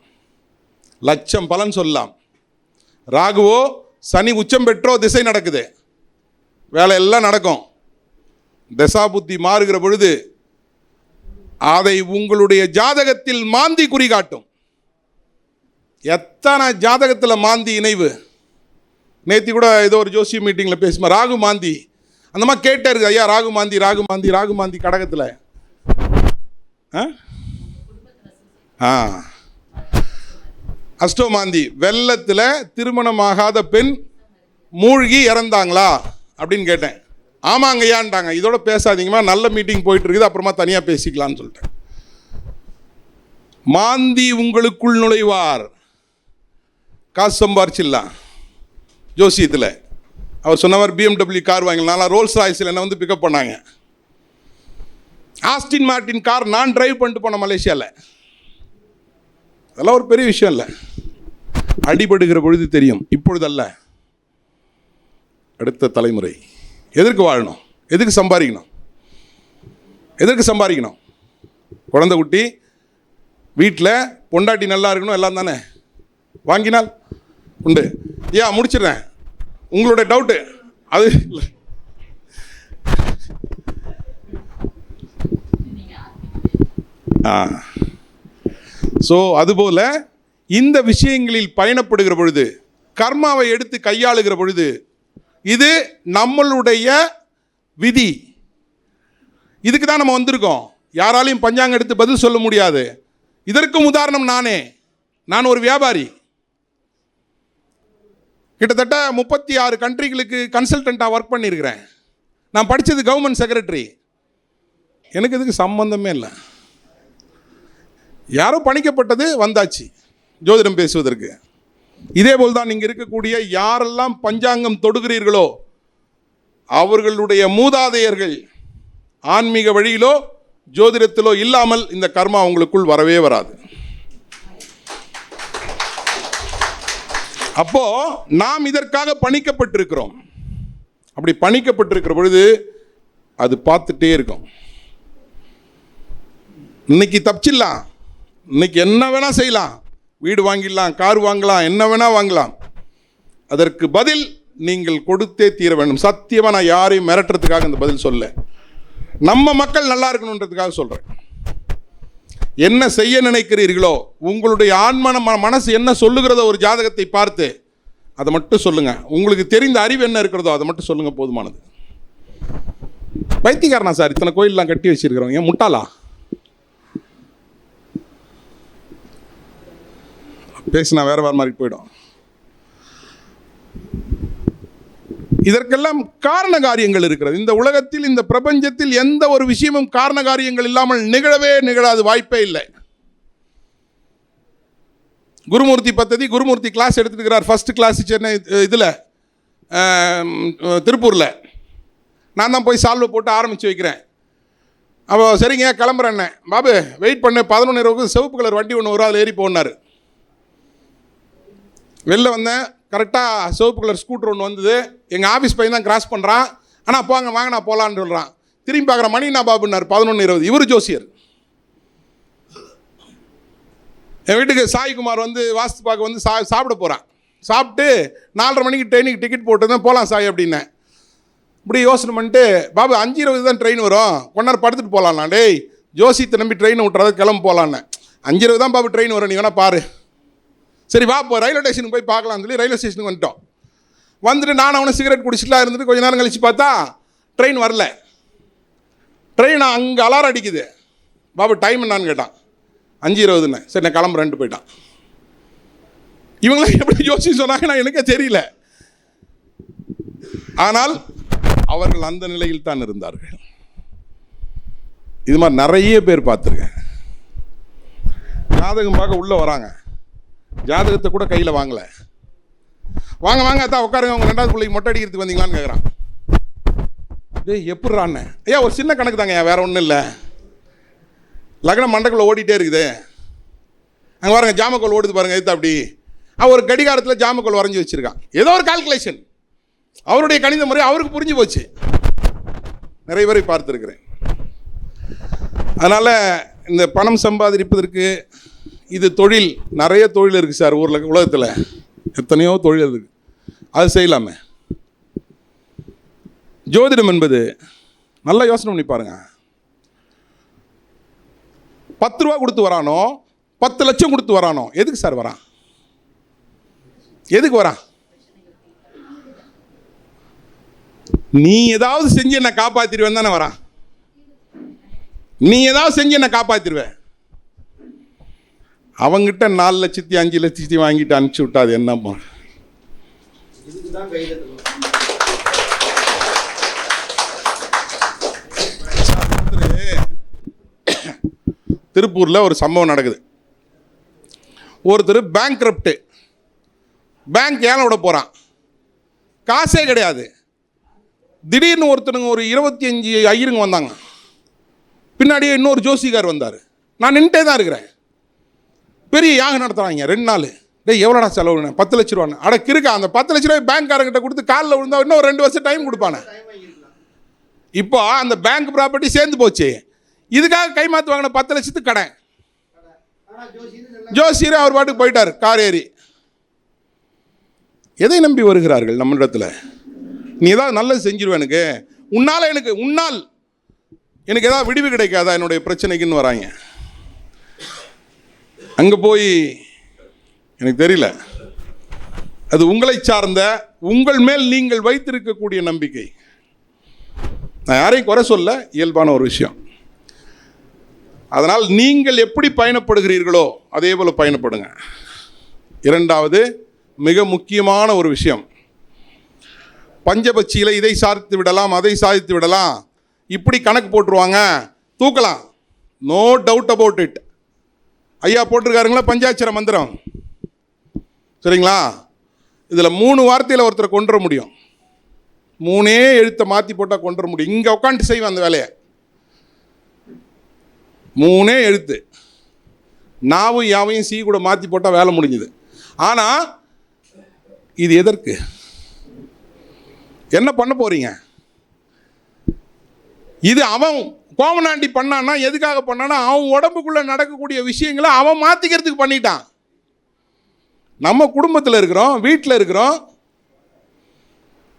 1,00,000 பலன் சொல்லலாம். ராகுவோ சனி உச்சம் பெற்றோ திசை நடக்குது, வேலை எல்லாம் நடக்கும். தசா புத்தி மாறுகிற பொழுது அதை உங்களுடைய ஜாதகத்தில் மாந்தி குறிகாட்டும். எத்தனை ஜாதகத்தில் மாந்தி இணைவு. நேற்று கூட ஏதோ ஒரு ஜோசிய மீட்டிங்கில் பேசுமா ராகு மாந்தி அந்த மாதிரி கேட்டே இருக்கு. ஐயா ராகு மாந்தி ராகு மாந்தி ராகு மாந்தி கடகத்தில் அஷ்டோமாந்தி வெள்ளத்தில் திருமணமாகாத பெண் மூழ்கி இறந்தாங்களா அப்படின்னு கேட்டேன். ஆமாங்க ஐயான்ட்டாங்க. இதோட பேசாதீங்கம்மா, நல்ல மீட்டிங் போயிட்டு இருக்குது, அப்புறமா தனியாக பேசிக்கலான்னு சொல்லிட்டேன். மாந்தி உங்களுக்குள் நுழைவார். காசு சம்பாரிச்சிடலாம். ஜோசியத்தில் அவர் சொன்னவர் BMW கார் வாங்கினால ரோல்ஸ் ராய்ஸில் என்ன வந்து பிக்கப் பண்ணாங்க. ஆஸ்டின் மார்டின் கார் நான் டிரைவ் பண்ணிட்டு போன மலேசியாவில். அதெல்லாம் ஒரு பெரிய விஷயம் இல்லை. அடிபடுகிற பொழுது தெரியும், இப்பொழுதல்ல. அடுத்த தலைமுறை எதற்கு வாழணும், எதுக்கு சம்பாதிக்கணும், எதற்கு சம்பாதிக்கணும்? குழந்தை குட்டி வீட்டில் பொண்டாட்டி நல்லா இருக்கணும், எல்லாம் தானே. வாங்கினால் உண்டு. முடிச்சிடுறேன். உங்களோட டவுட்டு அது ஸோ அதுபோல் இந்த விஷயங்களில் பயணப்படுகிற பொழுது, கர்மாவை எடுத்து கையாளுகிற பொழுது, இது நம்மளுடைய விதி. இதுக்கு தான் நம்ம வந்திருக்கோம். யாராலையும் பஞ்சாங்கம் எடுத்து பதில் சொல்ல முடியாது. இதற்கும் உதாரணம் நான் ஒரு வியாபாரி. கிட்டத்தட்ட 36 கண்ட்ரிகளுக்கு கன்சல்டண்ட்டாக ஒர்க் பண்ணியிருக்கிறேன். நான் படித்தது கவர்மெண்ட் செக்ரட்டரி. எனக்கு இதுக்கு சம்பந்தமே இல்லை. யாரோ பணிக்கப்பட்டது வந்தாச்சு ஜோதிடம் பேசுவதற்கு. இதே போல் தான் நீங்கள் இருக்கக்கூடிய யாரெல்லாம் பஞ்சாங்கம் தொடுகிறீர்களோ அவர்களுடைய மூதாதையர்கள் ஆன்மீக வழியிலோ ஜோதிடத்திலோ இல்லாமல் இந்த கர்மா உங்களுக்குள் வரவே வராது. அப்போ நாம் இதற்காக பணிக்கப்பட்டிருக்கிறோம். அப்படி பணிக்கப்பட்டிருக்கிற பொழுது அது பார்த்துட்டே இருக்கும். இன்னைக்கு தப்பிச்சிடலாம், இன்னைக்கு என்ன வேணா செய்யலாம், வீடு வாங்கிடலாம், கார் வாங்கலாம், என்ன வேணா வாங்கலாம். அதற்கு பதில் நீங்கள் கொடுத்தே தீர வேண்டும். சத்தியமாக நான் யாரையும் மிரட்டுறதுக்காக இந்த பதில் சொல்ல, நம்ம மக்கள் நல்லா இருக்கணுன்றதுக்காக சொல்கிறேன். என்ன செய்ய நினைக்கிறீர்களோ, உங்களுடைய ஆன்மன மனசு என்ன சொல்லுகிறதோ ஒரு ஜாதகத்தை பார்த்து அதை மட்டும் சொல்லுங்கள். உங்களுக்கு தெரிந்த அறிவு என்ன இருக்கிறதோ அதை மட்டும் சொல்லுங்கள், போதுமானது. பைத்தியக்காரனா சார் இத்தனை கோயிலெலாம் கட்டி வச்சிருக்கிறவங்க, முட்டாளா? பேசினா வேற மாதிரி போயிடும். இதற்கெல்லாம் காரண காரியங்கள் இருக்கிறது. இந்த உலகத்தில், இந்த பிரபஞ்சத்தில் எந்த ஒரு விஷயமும் காரண காரியங்கள் இல்லாமல் நிகழவே நிகழாது, வாய்ப்பே இல்லை. குருமூர்த்தி பத்ததி, குருமூர்த்தி கிளாஸ் எடுத்துக்கிறார். ஃபர்ஸ்ட் கிளாஸ் சென்னை இதில் திருப்பூரில். நான் தான் போய் சால்வை போட்டு ஆரம்பித்து வைக்கிறேன். அப்போ சரிங்க கிளம்புறேன்னே, பாபு வெயிட் பண்ணு, 11:20 சிவப்பு கலர் வண்டி ஒன்று வரும், அதில் ஏறி போனார். வெளில வந்தேன், கரெக்டாக சிவப்பு கலர் ஸ்கூட்டர் ஒன்று வந்தது. எங்கள் ஆஃபீஸ் பையன் தான் கிராஸ் பண்ணுறான். ஆனால் போங்க வாங்க நான் போகலான்னு சொல்கிறான். திரும்பி பார்க்குற மணினா பாபுன்னார் 11:20. இவர் ஜோசியர். என் வீட்டுக்கு சாய்குமார் வந்து வாஸ்து பார்க்க வந்து சாப்பிட போகிறான். சாப்பிட்டு 4:30 மணிக்கு ட்ரெயினுக்கு டிக்கெட் போட்டு தான் போகலாம் சாய் அப்படின்னேன். இப்படி யோசனை பண்ணிட்டு, பாபு 5:20 தான் ட்ரெயின் வரும், கொஞ்ச நேரம் படுத்துட்டு போகலாண்ணா. டேய் ஜோசியத்தை நம்பி ட்ரெயினை விட்டுறத கிளம்ப போகலான்னு. 5:20 தான் பாபு ட்ரெயின் வரும், நீ வேணா பாரு. சரி வா போ, ரயில்வே ஸ்டேஷனுக்கு போய் பார்க்கலாம்னு சொல்லி ரயில்வே ஸ்டேஷனுக்கு வந்துட்டோம். வந்துட்டு நான் அவனை சிகரெட் குடிச்சிட்டுலாம் இருந்துட்டு கொஞ்சம் நேரம் கழித்து பார்த்தா ட்ரெயின் வரல. ட்ரெயின் அங்கே அலாரம் அடிக்குது. பாபு டைம் என்னான்னு கேட்டான். 5:20. சரி நான் கிளம்புறேன்ட்டு போயிட்டான். இவங்களாம் எப்படி யோசிச்சு சொன்னாங்க நான் எனக்கே தெரியல. ஆனால் அவர்கள் அந்த நிலையில் தான் இருந்தார்கள். இது மாதிரி நிறைய பேர் பார்த்துருக்கேன். ஜாதகம் பார்க்க உள்ளே வராங்க. ஜாதகத்தை கூட கையில் வாங்கலை. வாங்க வாங்க அத்தா உட்காருங்க, அவங்க 2வது பிள்ளைக்கு மொட்டை அடிக்கிறதுக்கு வந்தீங்களான்னு கேட்குறான். டேய் எப்பட்றான்னு, ஐயா ஒரு சின்ன கணக்கு தாங்க, வேற ஒன்றும் இல்லை. லக்னம் மண்டக்குள்ள ஓடிட்டே இருக்குது. அங்கே பாருங்க ஜாமக்கோல் ஓடுது பாருங்க, எடுத்து அப்படி ஒரு கடிகாரத்தில் ஜாமக்கோல் வரைஞ்சி வச்சிருக்கான். ஏதோ ஒரு கால்குலேஷன், அவருடைய கணித முறை அவருக்கு புரிஞ்சு போச்சு. நிறைய பேரை பார்த்துருக்கிறேன். அதனால் இந்த பணம் சம்பாதிப்பதற்கு இது தொழில், நிறைய தொழில் இருக்குது சார் உலகத்தில், எத்தனையோ தொழில் இருக்குது, அது செய்யலாமே. ஜோதிடம் என்பது நல்லா யோசனை பண்ணி பாருங்க. 10 ரூபா கொடுத்து வரானோ 10 லட்சம் கொடுத்து வரானோ, எதுக்கு சார் வரான்? எதுக்கு வரான்? நீ ஏதாவது செஞ்சு என்ன காப்பாத்திடுவேன் தானே வரான். நீ ஏதாவது செஞ்சு என்ன காப்பாத்திடுவேன். அவங்கிட்ட 4 லட்சத்தி 5 லட்சத்தி வாங்கிட்டு அனுப்பிச்சு விட்டாது என்னம்மா? திருப்பூரில் ஒரு சம்பவம் நடக்குது. ஒருத்தர் பேங்க்ரப்ட், பேங்க் ஏலம் விட போகிறான், காசே கிடையாது. திடீர்னு ஒருத்தருங்க ஒரு 25 ஐயருங்க வந்தாங்க, பின்னாடியே இன்னொரு ஜோசிகார் வந்தார். நான் நின்றுட்டே தான் இருக்கிறேன். பெரிய யாகம் நடத்துகிறாங்க 2 நாள். டேய் எவ்வளோடா செலவு? 10 லட்ச ரூபான்னு. அட கிருக்கா, அந்த 10 லட்ச ரூபாய் பேங்க்காரங்கிட்ட கொடுத்து காலில் விழுந்தா இன்னும் 2 வருஷம் டைம் கொடுப்பானே. இப்போ அந்த பேங்க் ப்ராப்பர்ட்டி சேர்ந்து போச்சு. இதுக்காக கைமாத்து வாங்கின 10 லட்சத்துக்கு கடன். ஜோசியர் அவர் பாட்டுக்கு போயிட்டார் கார் ஏறி. எதை நம்பி வருகிறார்கள் நம்மளிடத்தில்? நீ ஏதாவது நல்லது செஞ்சிருவேன் எனக்கு, உன்னால் எனக்கு ஏதாவது விடிவு கிடைக்காதா என்னுடைய பிரச்சனைக்குன்னு வராங்க. அங்கே போய் எனக்கு தெரியல, அது உங்களை சார்ந்த, உங்கள் மேல் நீங்கள் வைத்திருக்கக்கூடிய நம்பிக்கை. நான் யாரையும் குறை சொல்ல, இயல்பான ஒரு விஷயம். அதனால் நீங்கள் எப்படி பயணப்படுகிறீர்களோ அதே போல் பயணப்படுங்க. 2வது மிக முக்கியமான ஒரு விஷயம், பஞ்சபட்சியில் இதை சாதித்து விடலாம், அதை சாதித்து விடலாம், இப்படி கணக்கு போட்டுருவாங்க, தூக்கலாம். No doubt about it. ஐயா போட்டிருக்காருங்களா பஞ்சாட்சர மந்திரம், சரிங்களா? இதில் 3 வார்த்தையில் ஒருத்தரை கொண்டுற முடியும். 3 எழுத்தை மாற்றி போட்டால் கொண்டுற முடியும். இங்கே உட்காந்துட்டு செய்வேன் அந்த வேலையை. 3 எழுத்து, நாவும் யாவையும் சீ கூட மாற்றி போட்டால் வேலை முடிஞ்சுது. ஆனால் இது எதற்கு? என்ன பண்ண போறீங்க? இது அவன் கோமநாண்டி பண்ணான்னா எதுக்காக பண்ணானா, அவன் உடம்புக்குள்ள நடக்கக்கூடிய விஷயங்களை அவன் மாற்றிக்கிறதுக்கு பண்ணிட்டான். நம்ம குடும்பத்தில் இருக்கிறோம், வீட்டில் இருக்கிறோம்.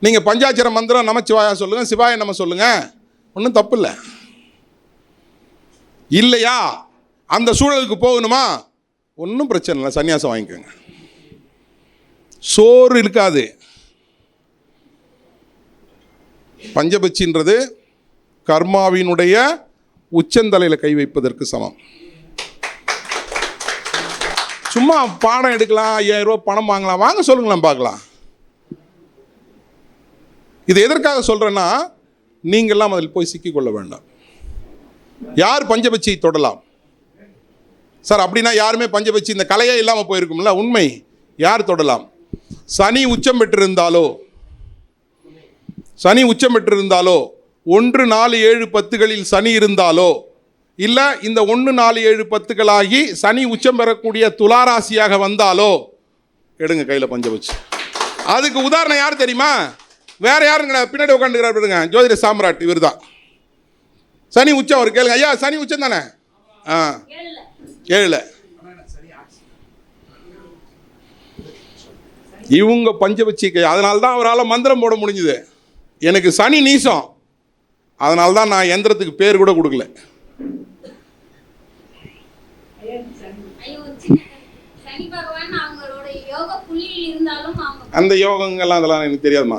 நீங்கள் பஞ்சாட்சர மந்திரம் நமச்சிவாயா சொல்லுங்கள், சிவாய நம்ம சொல்லுங்கள், ஒன்றும் தப்பு இல்லை. இல்லையா அந்த சூழலுக்கு போகணுமா, ஒன்றும் பிரச்சனை இல்லை, சன்னியாசம் வாங்கிக்கோங்க. சோறு இருக்காது. பஞ்சபட்சின்றது கர்மாவினுடைய உச்சந்தலையில் கை வைப்பதற்கு சமம். சும்மா பாடம் எடுக்கலாம், 5000 ரூபா பணம் வாங்கலாம், வாங்க சொல்லுங்களேன் பார்க்கலாம். இது எதற்காக சொல்கிறேன்னா, நீங்கள்லாம் அதில் போய் சிக்கிக்கொள்ள வேண்டாம். யார் பஞ்சபட்சியை தொடலாம் சார்? அப்படின்னா யாருமே பஞ்சபட்சி இந்த கலையே இல்லாமல் போயிருக்கும்ல. உண்மை, யார் தொடலாம்? சனி உச்சம் பெற்றிருந்தாலோ 1 4 7 10களில் சனி இருந்தாலோ, இல்லை இந்த 1 4 7 10களாகி சனி உச்சம் பெறக்கூடிய துளாராசியாக வந்தாலோ எடுங்க கையில் பஞ்சபட்சி. அதுக்கு உதாரணம் யார் தெரியுமா? வேற யாருங்க பின்னாடி உட்காந்துக்கிறாருங்க, ஜோதிட சாம்ராட் இவர் தான். சனி உச்சம் அவர் கேளுங்க. ஐயா சனி உச்சம் தானே? 7. இவங்க பஞ்சபட்சிக்கை. அதனால தான் அவரால் மந்திரம் போட முடிஞ்சுது. எனக்கு சனி நீசம், அதனால தான் நான் எந்திரத்துக்கு பேர் கூட கொடுக்கல. அந்த யோகங்கள்லாம் அதெல்லாம் எனக்கு தெரியாதுமா.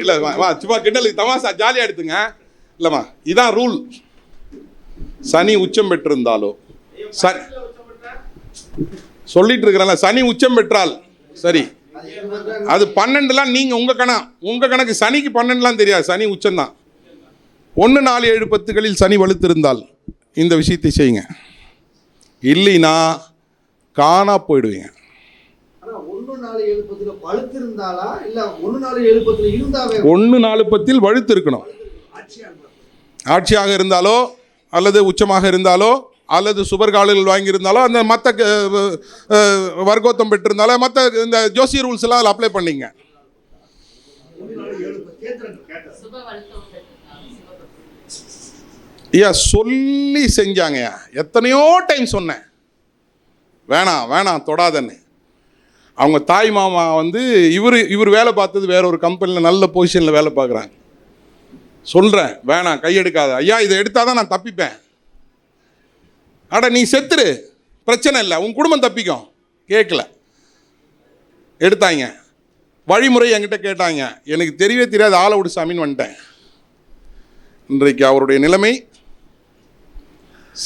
இல்லை வா சும்மா கிண்டலுக்கு தமாசா ஜாலியாக எடுத்துங்க. இல்லைம்மா, இதான் ரூல். சனி உச்சம் பெற்றிருந்தாலோ சரி சொல்லிட்டு இருக்கிறேன்ல, சனி உச்சம் பெற்றால் சரி, அது 12லாம் நீங்கள் உங்கள் கணக்கு. சனிக்கு 12லாம் தெரியாது, சனி உச்சம்தான். 1 4 7 10களில் சனி வலுத்திருந்தால் இந்த விஷயத்தை செய்யுங்க. இல்லைன்னா காணா போயிடுவீங்க. 1-4-10 வழுத்து இருக்கணும். ஆட்சியாக இருந்தாலோ அல்லது உச்சமாக இருந்தாலோ அல்லது சுபர்காலுகள் வாங்கியிருந்தாலோ அந்த மற்ற வர்க்கோத்தம் பெற்றிருந்தாலோ மற்ற இந்த ஜோசிய ரூல்ஸ் எல்லாம் அதில் அப்ளை பண்ணிங்க. ஐயா சொல்லி செஞ்சாங்க. எத்தனையோ டைம் சொன்னேன் வேணாம் வேணாம் தொடாதன்னு. அவங்க தாய் மாமா வந்து இவர் வேலை பார்த்தது வேற ஒரு கம்பெனியில் நல்ல பொசிஷனில் வேலை பார்க்குறாங்க. சொல்கிறேன் வேணாம் கையெடுக்காத ஐயா, இதை எடுத்தால் தான் நான் தப்பிப்பேன். அட நீ செத்துரு பிரச்சனை இல்லை, உன் குடும்பம் தப்பிக்கும். கேட்கல, எடுத்தாங்க. வழிமுறை என்கிட்ட கேட்டாங்க, எனக்கு தெரியவே தெரியாது, ஆளை விடு சாமின்னு வந்துட்டேன். இன்றைக்கு அவருடைய நிலைமை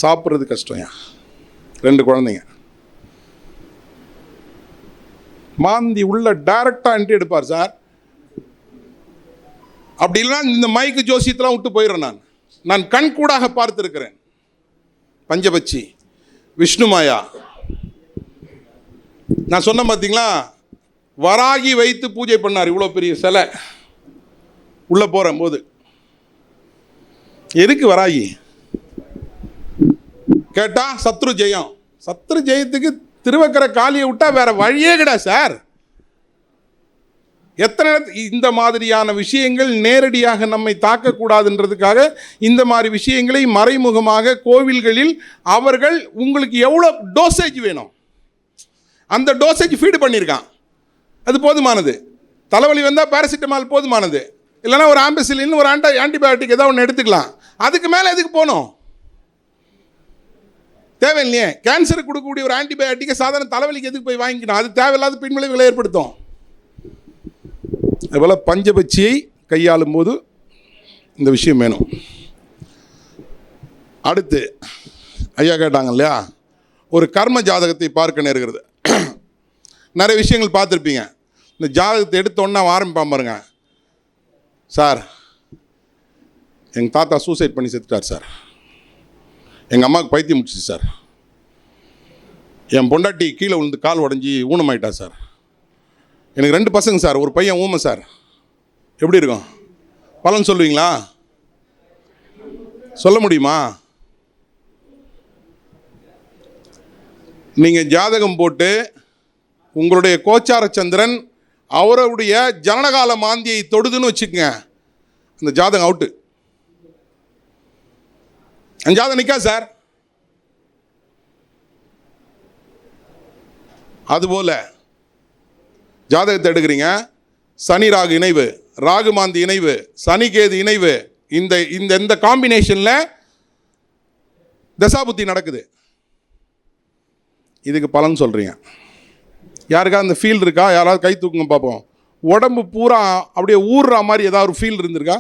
சாப்பிட்றது கஷ்டம்யா. 2 குழந்தைங்க, மாந்தி உள்ள டைரக்டாக என்ட்ரி எடுப்பார் சார். அப்படி இல்லைன்னா இந்த மைக்கு ஜோசியத்தெல்லாம் விட்டு போயிடுறேன். நான் கண் கூடாக பார்த்துருக்கிறேன். பஞ்சபட்சி, விஷ்ணுமாயா, நான் சொன்ன பார்த்தீங்களா, வராகி வைத்து பூஜை பண்ணார். இவ்வளோ பெரிய சிலை உள்ளே போகிற போது எதுக்கு வராகி கேட்டா சத்ரு ஜெயம். சத்ரு ஜெயத்துக்கு திருவக்கரை காலியை விட்டா வேற வழியே கிடையாது சார். எத்தனை இந்த மாதிரியான விஷயங்கள் நேரடியாக நம்மை தாக்கக்கூடாதுன்றதுக்காக இந்த மாதிரி விஷயங்களை மறைமுகமாக கோவில்களில் அவர்கள் உங்களுக்கு எவ்வளோ டோசேஜ் வேணும் அந்த டோசேஜ் ஃபீடு பண்ணியிருக்கான். அது போதுமானது. தலைவலி வந்தால் பேராசிட்டமால் போதுமானது. இல்லைனா ஒரு ஆம்பிசிலின் ஒரு ஆன்டிபயோட்டிக் ஏதாவது ஒன்று எடுத்துக்கலாம். அதுக்கு மேலே எதுக்கு போகணும்? தேவையில்லையே. கேன்சருக்கு கொடுக்கக்கூடிய ஒரு ஆன்டிபயோட்டிக்கை சாதாரண தலைவலிக்கு எதுக்கு போய் வாங்கிக்கணும்? அது தேவையில்லாத பின்விளைவுகளை ஏற்படுத்தும். அதுபோல் பஞ்சபட்சியை கையாளும் போது இந்த விஷயம் வேணும். அடுத்து ஐயா கேட்டாங்க இல்லையா, ஒரு கர்ம ஜாதகத்தை பார்க்க நேருகிறது. நிறைய விஷயங்கள் பார்த்துருப்பீங்க. இந்த ஜாதகத்தை எடுத்தோன்னா ஆரம்பிப்பான் பாருங்க, சார் எங்கள் தாத்தா சூசைட் பண்ணி செத்துட்டார் சார், எங்கள் அம்மாவுக்கு பைத்தியம் முடிச்சிச்சு சார், என் பொண்டாட்டி கீழே விழுந்து கால் உடஞ்சி ஊனமாயிட்டா சார், எனக்கு 2 பசங்க சார், ஒரு பையன் ஊமை சார். எப்படி இருக்கும்? பலன் சொல்லுவீங்களா? சொல்ல முடியுமா? நீங்கள் ஜாதகம் போட்டு உங்களுடைய கோச்சார சந்திரன் அவருடைய ஜனனகால மாந்தியை தொடுதுன்னு வச்சுக்கோங்க, அந்த ஜாதகம் அவுட்டு. அந்த ஜாதகம் நிற்கா சார். அதுபோல் ஜாதகத்தை எடுக்கிறீங்க, சனி ராகு இணைவு, ராகு மாந்தி இணைவு, சனி கேது இணைவு, இந்த காம்பினேஷனில் தசாபுத்தி நடக்குது. இதுக்கு பலன் சொல்கிறீங்க. யாருக்காவது அந்த ஃபீல் இருக்கா? யாராவது கை தூக்குங்க பார்ப்போம். உடம்பு பூரா அப்படியே ஊறுற மாதிரி ஏதாவது ஒரு ஃபீல் இருந்திருக்கா?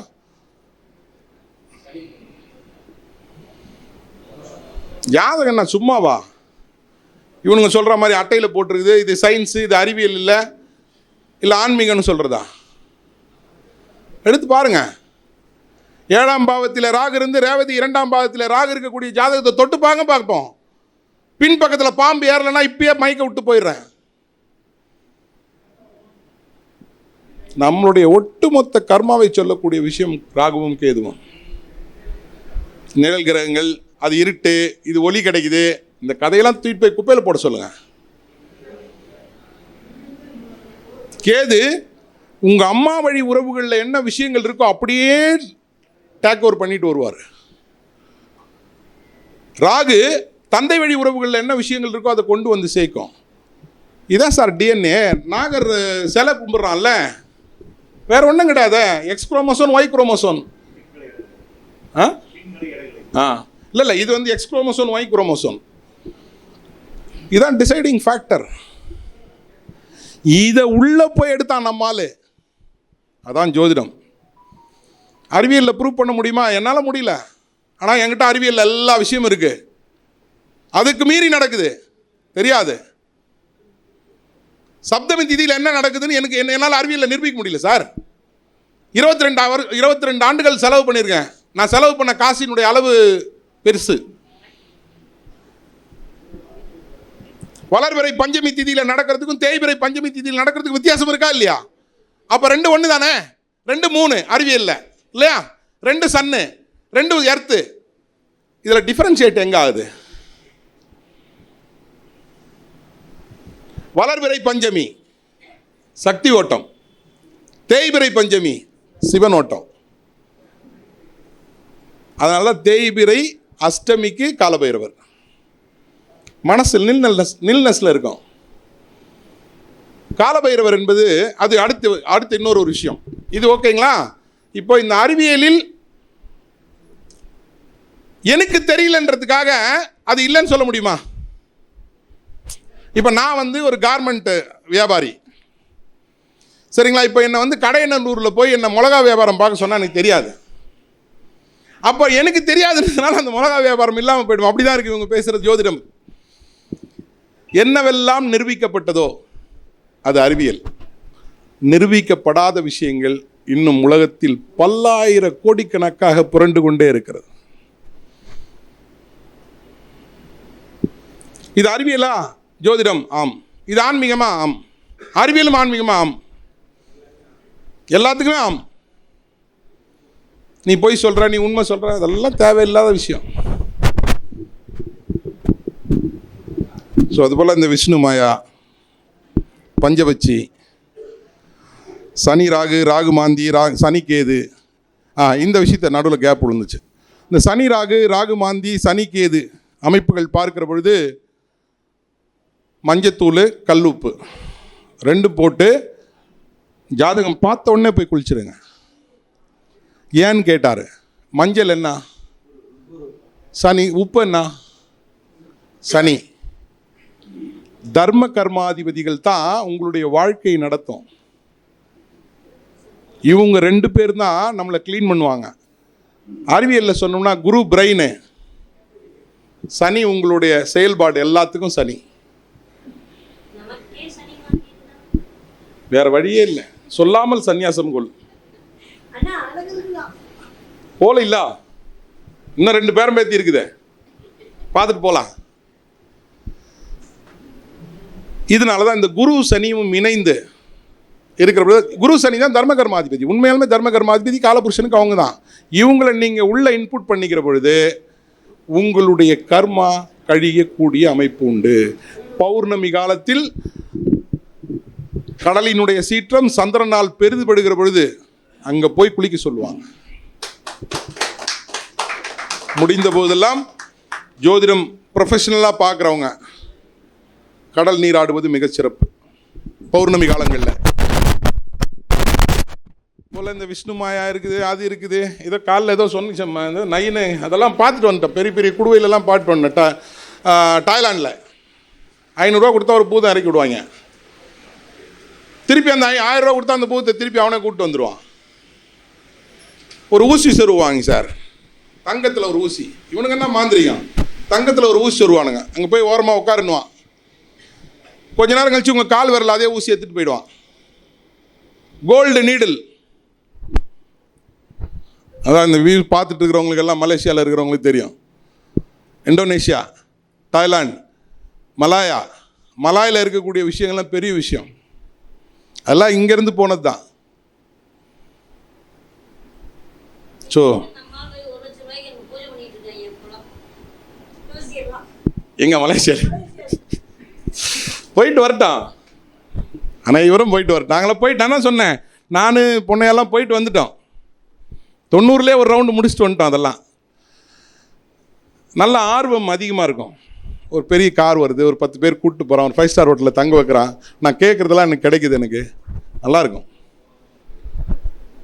ஜாதகம் என்ன சும்மாவா? இவனுங்க சொல்கிற மாதிரி அட்டையில் போட்டிருக்குது, இது சயின்ஸு, இது அறிவியல் இல்லை ஆன்மீகம்னு சொல்கிறதா? எடுத்து பாருங்க. 7ஆம் பாவத்தில் ராகு இருந்து ரேவதி 2ஆம் பாவத்தில் ராகு இருக்கக்கூடிய ஜாதகத்தை தொட்டு பார்ப்போம். பின் பக்கத்தில் பாம்பு ஏறலைன்னா இப்பயே மைக்க விட்டு போயிடுறேன். நம்மளுடைய ஒட்டுமொத்த கர்மாவை சொல்லக்கூடிய விஷயம் ராகுவும் கேதுவும். நிழல் கிரகங்கள், அது இருட்டு, இது ஒளி கிடைக்குது, இந்த கதையெல்லாம் தூக்கிட்டு போய் குப்பையில் போட சொல்லுங்க. கேது உங்கள் அம்மா வழி உறவுகளில் என்ன விஷயங்கள் இருக்கோ அப்படியே டேக் ஓவர் பண்ணிட்டு வருவார். ராகு தந்தை வழி உறவுகளில் என்ன விஷயங்கள் இருக்கோ அதை கொண்டு வந்து சேர்க்கும். இதான் சார் டிஎன்ஏ. நாகர் சிலை கும்பிட்றான்ல, வேற ஒன்றும் கிடையாது. X chromosome, Y chromosome. இல்லை இது வந்து எக்ஸ் குரோமோசோன், ஒய் குரோமோசோன். இதுதான் டிசைடிங் ஃபேக்டர். இதை உள்ளே போய் எடுத்தான் நம்மால். அதான் ஜோதிடம். அறிவியலில் ப்ரூவ் பண்ண முடியுமா? என்னால் முடியல. ஆனால் என்கிட்ட அறிவியலில் எல்லா விஷயமும் இருக்குது. அதுக்கு மீறி நடக்குது தெரியாது. சப்தமி திதியில் என்ன நடக்குதுன்னு என்னால் அறிவியலில் நிரூபிக்க முடியல சார். 22 ஆண்டுகள் செலவு பண்ணியிருக்கேன். நான் செலவு பண்ண காசினுடைய அளவு பெருசு. வளர்பிறை பஞ்சமி திதியில் நடக்கிறதுக்கும் தேய்பிறை பஞ்சமி திதியில் நடக்கிறதுக்கு வித்தியாசம் இருக்கா இல்லையா? அப்போ 2 ஒன்று தானே, 2 3 அறிவியல்ல இல்லையா? 2 சன்னு 2 எர்த்து. இதில் டிஃபரன்ஷியேட் எங்க ஆகுது? வளர்பிறை பஞ்சமி சக்தி ஓட்டம், தேய்பிறை பஞ்சமி சிவன் ஓட்டம். அதனால தேய்பிறை அஷ்டமிக்கு காலபைரவர். மனசில் நில்னஸ்ல இருக்கும். காலபைரவர் என்பது அது அடுத்து இன்னொரு விஷயம். இது ஓகேங்களா? இப்போ இந்த அறிவியலில் எனக்கு தெரியலன்றதுக்காக அது இல்லைன்னு சொல்ல முடியுமா? இப்போ நான் ஒரு கார்மெண்ட் வியாபாரி, சரிங்களா? இப்போ என்னை கடையநல்லூரில் போய் என்ன மிளகா வியாபாரம் பார்க்க சொன்னால் எனக்கு தெரியாது. அப்போ எனக்கு தெரியாதுன்றதுனால அந்த மிளகா வியாபாரம் இல்லாமல் போய்டும். அப்படிதான் இருக்கு இவங்க பேசுகிறது ஜோதிடம். என்னவெல்லாம் நிரூபிக்கப்பட்டதோ அது அறிவியல். நிரூபிக்கப்படாத விஷயங்கள் இன்னும் உலகத்தில் பல்லாயிர கோடிக்கணக்காக புரண்டு கொண்டே இருக்கிறது. இது அறிவியலா? ஜோதிடம் ஆம். இது ஆன்மீகமா? ஆம். அறிவியலும் ஆன்மீகமா? ஆம். எல்லாத்துக்குமே ஆம். நீ பொய் சொல்ற, நீ உண்மை சொல்ற, அதெல்லாம் தேவையில்லாத விஷயம். ஸோ அதுபோல் இந்த விஷ்ணு மாயா, பஞ்சபட்சி, சனி ராகு, ராகு மாந்தி, சனி கேது, இந்த விஷயத்தை நடுவில் கேப் விழுந்துச்சு. இந்த சனி ராகு, ராகு மாந்தி, சனி கேது அமைப்புகள் பார்க்கிற பொழுது மஞ்சத்தூள், கல்லுப்பு 2 போட்டு ஜாதகம் பார்த்த உடனே போய் குளிச்சிடுங்க. ஏன்னு கேட்டார். மஞ்சள் என்ன? சனி. உப்பு என்ன? சனி. தர்ம கர்மாதிபதிகள் தான் உங்களுடைய வாழ்க்கையை நடத்தும். இவங்க 2 பேர் தான் நம்மளை க்ளீன் பண்ணுவாங்க. அறிவியலில் சொன்னோம்னா குரு பிரெயின், சனி உங்களுடைய செயல்பாடு எல்லாத்துக்கும் சனி. வேற வழியே இல்லை. சொல்லாமல் சந்நியாசம் கொள். போல இல்ல, இன்னும் 2 பேரும் பேத்தி இருக்குதே, பார்த்துட்டு போலாம். இதனாலதான் இந்த குரு சனியும் இணைந்து இருக்கிற குரு சனி தான் தர்ம கர்மாதிபதி. உண்மையாலுமே தர்ம கர்மாதிபதி காலபுருஷனுக்கு அவங்க தான். இவங்களை நீங்க உள்ள இன்புட் பண்ணிக்கிற பொழுது உங்களுடைய கர்மா கழியக்கூடிய அமைப்பு உண்டு. பௌர்ணமி காலத்தில் கடலினுடைய சீற்றம் சந்திரனால் பெரிதுபடுகிற பொழுது அங்க போய் குளிக்க சொல்லுவாங்க. முடிந்த போதெல்லாம் ஜோதிடம் ப்ரொஃபஷனலா பார்க்குறவங்க கடல் நீராடுவது மிகச்சிறப்பு பௌர்ணமி காலங்களில். போல இந்த விஷ்ணு மாயா இருக்குது, அது இருக்குது, ஏதோ காலில் ஏதோ சொன்னிச்சம்மா, இந்த நைனு அதெல்லாம் பார்த்துட்டு வந்துட்டேன். பெரிய பெரிய குடுவையிலலாம் பார்த்துட்டு வந்தேன். டாய்லாண்டில் 500 ரூபா கொடுத்தா ஒரு பூதம் இறக்கி விடுவாங்க. திருப்பி அந்த 1000 ரூபா கொடுத்தா அந்த பூதத்தை திருப்பி அவனே கூப்பிட்டு வந்துடுவான். ஒரு ஊசி சொருவாங்க சார், தங்கத்தில் ஒரு ஊசி. இவனுக்கு என்ன மாந்திரிகம், தங்கத்தில் ஒரு ஊசி சொருவானுங்க. அங்கே போய் ஓரமாக உட்காருன்னுவான். கொஞ்ச நேரம் கழிச்சு உங்கள் கால் வரல அதே ஊசி எடுத்துகிட்டு போயிடுவான். Gold needle. அதான் இந்த வியூ பார்த்துட்டு இருக்கிறவங்களுக்கு எல்லாம் மலேசியாவில் இருக்கிறவங்களுக்கு தெரியும். இந்தோனேஷியா, தாய்லாந்து, மலாயில் இருக்கக்கூடிய விஷயங்கள்லாம் பெரிய விஷயம். அதெல்லாம் இங்கேருந்து போனது தான். ஸோ எங்க மலேசியா போயிட்டு வரட்டான். ஆனால் இவரும் போயிட்டு வரட்டும். நாங்களாம் போயிட்டானா சொன்னேன், நான் பொண்ணையெல்லாம் போயிட்டு வந்துட்டோம். 90லேயே ஒரு ரவுண்டு முடிச்சுட்டு வந்துட்டோம். அதெல்லாம் நல்ல ஆர்வம் அதிகமாக இருக்கும். ஒரு பெரிய கார் வருது, ஒரு 10 பேர் கூப்பிட்டு போகிறான், ஒரு 5 ஸ்டார் ஹோட்டலில் தங்க வைக்கிறான். நான் கேட்குறதெல்லாம் எனக்கு கிடைக்குது, எனக்கு நல்லாயிருக்கும்.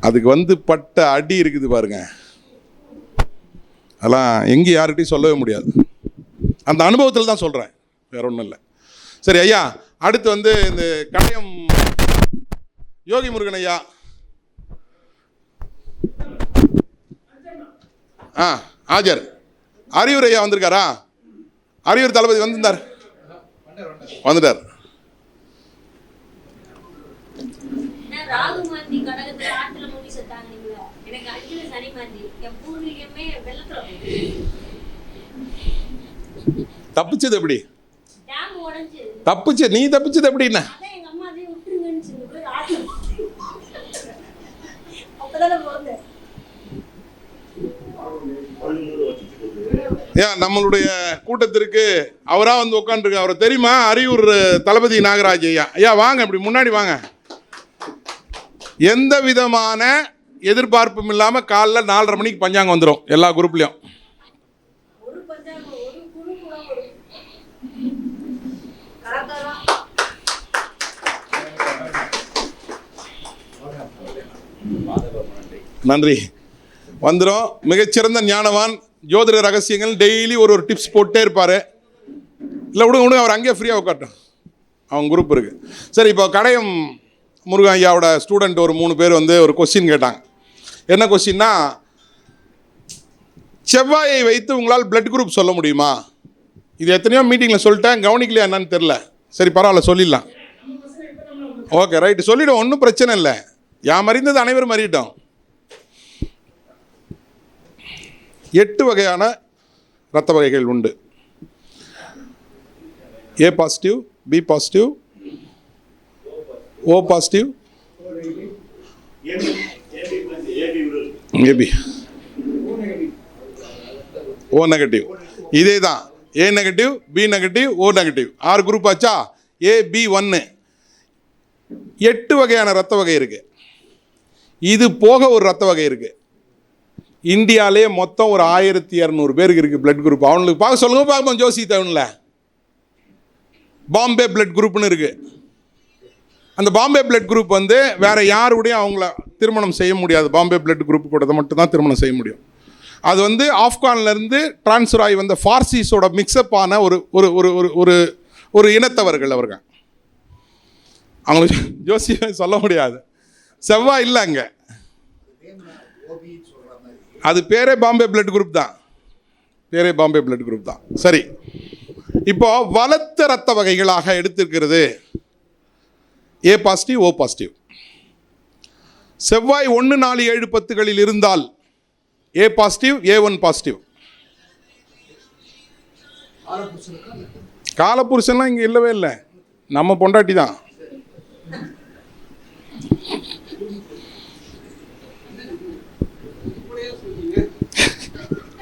அதுக்கு பட்ட அடி இருக்குது பாருங்க, அதெல்லாம் எங்கேயும் யார்கிட்டையும் சொல்லவே முடியாது. அந்த அனுபவத்தில் தான் சொல்கிறேன், வேற ஒன்றும் இல்லை. சரி ஐயா, அடுத்து இந்த கடையம் யோகி முருகன் ஐயா. ஆஜர் அரியூர் ஐயா வந்திருக்காரா? அரியூர் தளபதி வந்துட்டார். தப்பிச்சது எப்படி? நீ தப்பிச்சது எப்படின்னா ஏன் நம்மளுடைய கூட்டத்திற்கு அவரா வந்து உட்காந்துருக்கு, அவரை தெரியுமா? அரியூர் தளபதி நாகராஜ் ஐயா. ஐயா வாங்க, இப்படி முன்னாடி வாங்க. எந்த விதமான எதிர்பார்ப்பும் இல்லாமல் காலைல 4:30 மணிக்கு பஞ்சாங்கம் வந்துடும் எல்லா குரூப்லையும். நன்றி. வந்துடும். மிகச்சிறந்த ஞானவான், ஜோதிட ரகசியங்கள் டெய்லி ஒரு டிப்ஸ் போட்டே இருப்பார். இல்லை விடுங்க, அவர் அங்கேயே ஃப்ரீயாக உட்காட்டும், அவங்க குரூப் இருக்குது. சரி, இப்போ கடையம் முருகன் ஐயாவோட ஸ்டூடெண்ட் ஒரு 3 பேர் வந்து ஒரு கொஸ்டின் கேட்டாங்க. என்ன கொஸ்டின்னா, செவ்வாயை வைத்து உங்களால் பிளட் குரூப் சொல்ல முடியுமா? இது எத்தனையோ மீட்டிங்கில் சொல்லிட்டேன், கவனிக்கலையா என்னன்னு தெரில. சரி பரவாயில்ல, சொல்லிடலாம். ஓகே ரைட்டு, சொல்லிவிடும், ஒன்றும் பிரச்சனை இல்லை. யாம் அறிந்தது அனைவரும் அறியிட்டோம். 8 வகையான இரத்த வகைகள் உண்டு. A positive, B positive, O positive, AB, O negative. இதே தான், A negative, B negative, O negative. 6 group ஆச்சா? AB1. 8 வகையான இரத்த வகை இருக்குது. இது போக ஒரு இரத்த வகை இருக்குது. இந்தியாவிலே மொத்தம் ஒரு 1200 பேருக்கு இருக்குது பிளட் குரூப். அவங்களுக்கு பார்க்க சொல்லுங்க பார்ப்போம். ஜோசி டவுனில் பாம்பே பிளட் குரூப்னு இருக்குது. அந்த பாம்பே பிளட் குரூப் வந்து வேறு யாருடையும் அவங்கள திருமணம் செய்ய முடியாது. பாம்பே பிளட் குரூப் கூட மட்டும்தான் திருமணம் செய்ய முடியும். அது வந்து ஆப்கான்லேருந்து டிரான்ஸ்ஃபர் ஆகி வந்த ஃபார்சிஸோட மிக்சப் ஆன ஒரு ஒரு ஒரு ஒரு ஒரு இனத்தவர்கள் அவர்கள். அவங்களுக்கு ஜோசி சொல்ல முடியாது. செவ்வாய் இல்லை அங்கே, அது பேரே பாம்பே பிளட் குரூப் தான். பேரே பாம்பே பிளட் குரூப் தான். சரி, இப்போ வளர்த்த ரத்த வகைகளாக எடுத்திருக்கிறது ஏ பாசிட்டிவ், ஓ பாசிட்டிவ். செவ்வாய் 1, 4, 7, 10 இருந்தால் ஏ பாசிட்டிவ், A1 பாசிட்டிவ். காலபுருஷன்லாம் இங்கே இல்லவே இல்லை, நம்ம பொண்டாட்டி தான்.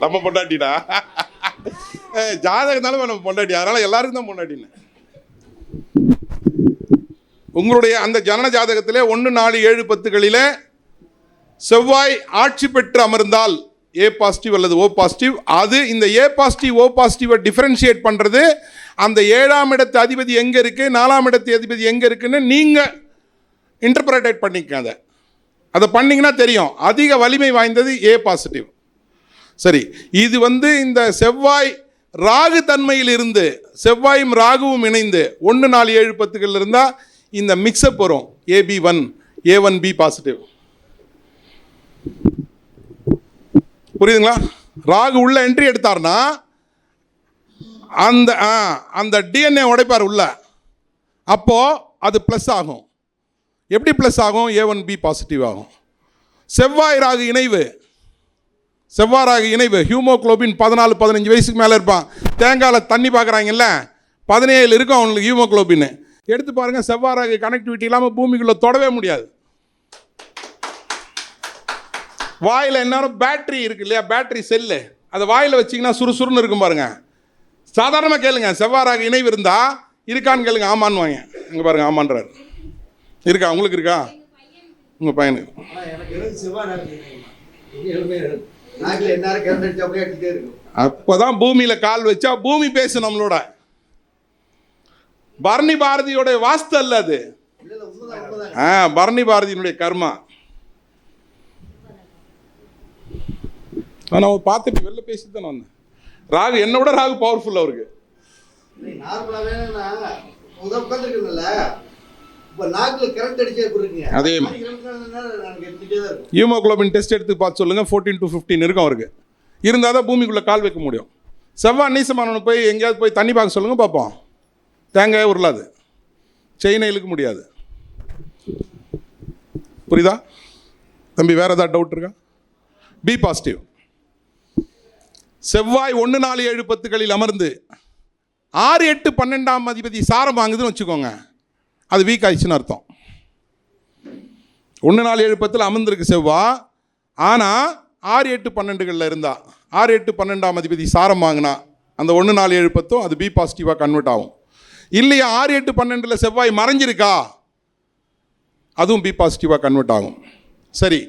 நம்ம பொண்டாட்டிடா, ஜாதகத்தாலும் நம்ம பொண்டாட்டி, அதனால எல்லாருக்கும் தான் பொண்டாட்டின்னு. உங்களுடைய அந்த ஜனன ஜாதகத்திலே 1, 4, 7, 10 செவ்வாய் ஆட்சி பெற்று அமர்ந்தால் ஏ பாசிட்டிவ் அல்லது ஓ பாசிட்டிவ். அது இந்த ஏ பாசிட்டிவ், ஓ பாசிட்டிவை டிஃபரன்ஷியேட் பண்ணுறது அந்த 7ஆம் இடத்து அதிபதி எங்கே இருக்குது, 4ஆம் இடத்து அதிபதி எங்கே இருக்குன்னு நீங்கள் இன்டர்பிரேட் பண்ணிக்கங்க. அதை பண்ணிங்கன்னா தெரியும், அதிக வலிமை வாய்ந்தது ஏ பாசிட்டிவ். சரி, இது வந்து இந்த செவ்வாய் ராகு தன்மையில் இருந்து, செவ்வாயும் ராகுவும் இணைந்து 1, 4, 7, 10 இருந்தால் இந்த மிக்சப் வரும். AB1, A1B positive. புரியுதுங்களா? ராகு உள்ள என்ட்ரி எடுத்தார்னா அந்த அந்த டிஎன்ஏ உடைப்பார் உள்ள, அப்போ அது ப்ளஸ் ஆகும். எப்படி ப்ளஸ் ஆகும்? A1B பாசிட்டிவ் ஆகும். செவ்வாய் ராகு இணைவு, செவ்வாய் ராகு இணைவு, ஹியூமோக்ளோபின் 14, 15 வயசுக்கு மேலே இருப்பான். தேங்காயில் தண்ணி பார்க்குறாங்கல்ல, 17 இருக்கும் அவங்களுக்கு ஹியூமோக்ளோபின். எடுத்து பாருங்கள், செவ்வாய் ராகு கனெக்டிவிட்டி இல்லாமல் பூமிக்குள்ளே தொடவே முடியாது. வாயில் என்னாலும் பேட்ரி இருக்கு இல்லையா, பேட்ரி செல்லு, அதை வாயில் வச்சிங்கன்னா சுறுசுறுன்னு இருக்கும் பாருங்க. சாதாரணமாக கேளுங்க, செவ்வாய் ராகு இணைவு இருந்தா இருக்கான்னு கேளுங்க, ஆமான்னு வாங்க. இங்கே பாருங்க, ஆமான்றார். இருக்கா? உங்களுக்கு இருக்கா? உங்கள் பையனுக்கு? அப்போதான் பூமியில் கால் வச்சா பூமி பேசு நம்மளோட. பரணி பாரதியோட வாஸ்து அல்ல அது, பரணி பாரதியினுடைய கர்மா. நான் பார்த்துட்டு வெளில பேசிட்டு தானே வந்தேன். ராகு என்னை விட ராகு பவர்ஃபுல் அவருக்கு. அதே ஹியூமோக்ளோபின் டெஸ்ட் எடுத்து பார்த்து சொல்லுங்க, 14 to 15 இருக்கும் அவருக்கு. இருந்தால் தான் பூமிக்குள்ளே கால் வைக்க முடியும். செவ்வாய் நீசமானவனை போய் எங்கேயாவது போய் தண்ணி பார்க்க சொல்லுங்க பார்ப்போம், தேங்காய் உருளாது, செயினை இழுக்க முடியாது. புரியுதா தம்பி? வேற ஏதாவது டவுட் இருக்கா? B positive. செவ்வாய் 1, 4, 7, 10 அமர்ந்து 6, 8, 12ஆம் அதிபதி சாரம் வாங்குதுன்னு வச்சுக்கோங்க, அது வீக் ஆயிடுச்சுன்னு அர்த்தம். 1, 4, 7, 10 அமர்ந்திருக்கு செவ்வாய். ஆனால் 6, 8, 12களில் இருந்தா, 6, 8, 12ஆம் அதிபதி சாரம் வாங்கினா அந்த 1, 4, 7, 10 அது பி பாசிட்டிவாக கன்வெர்ட் ஆகும். இல்லையா 6, 8, 12 செவ்வாய் மறைஞ்சிருக்கா, அதுவும் பி பாசிட்டிவாக கன்வெர்ட் ஆகும். சரி,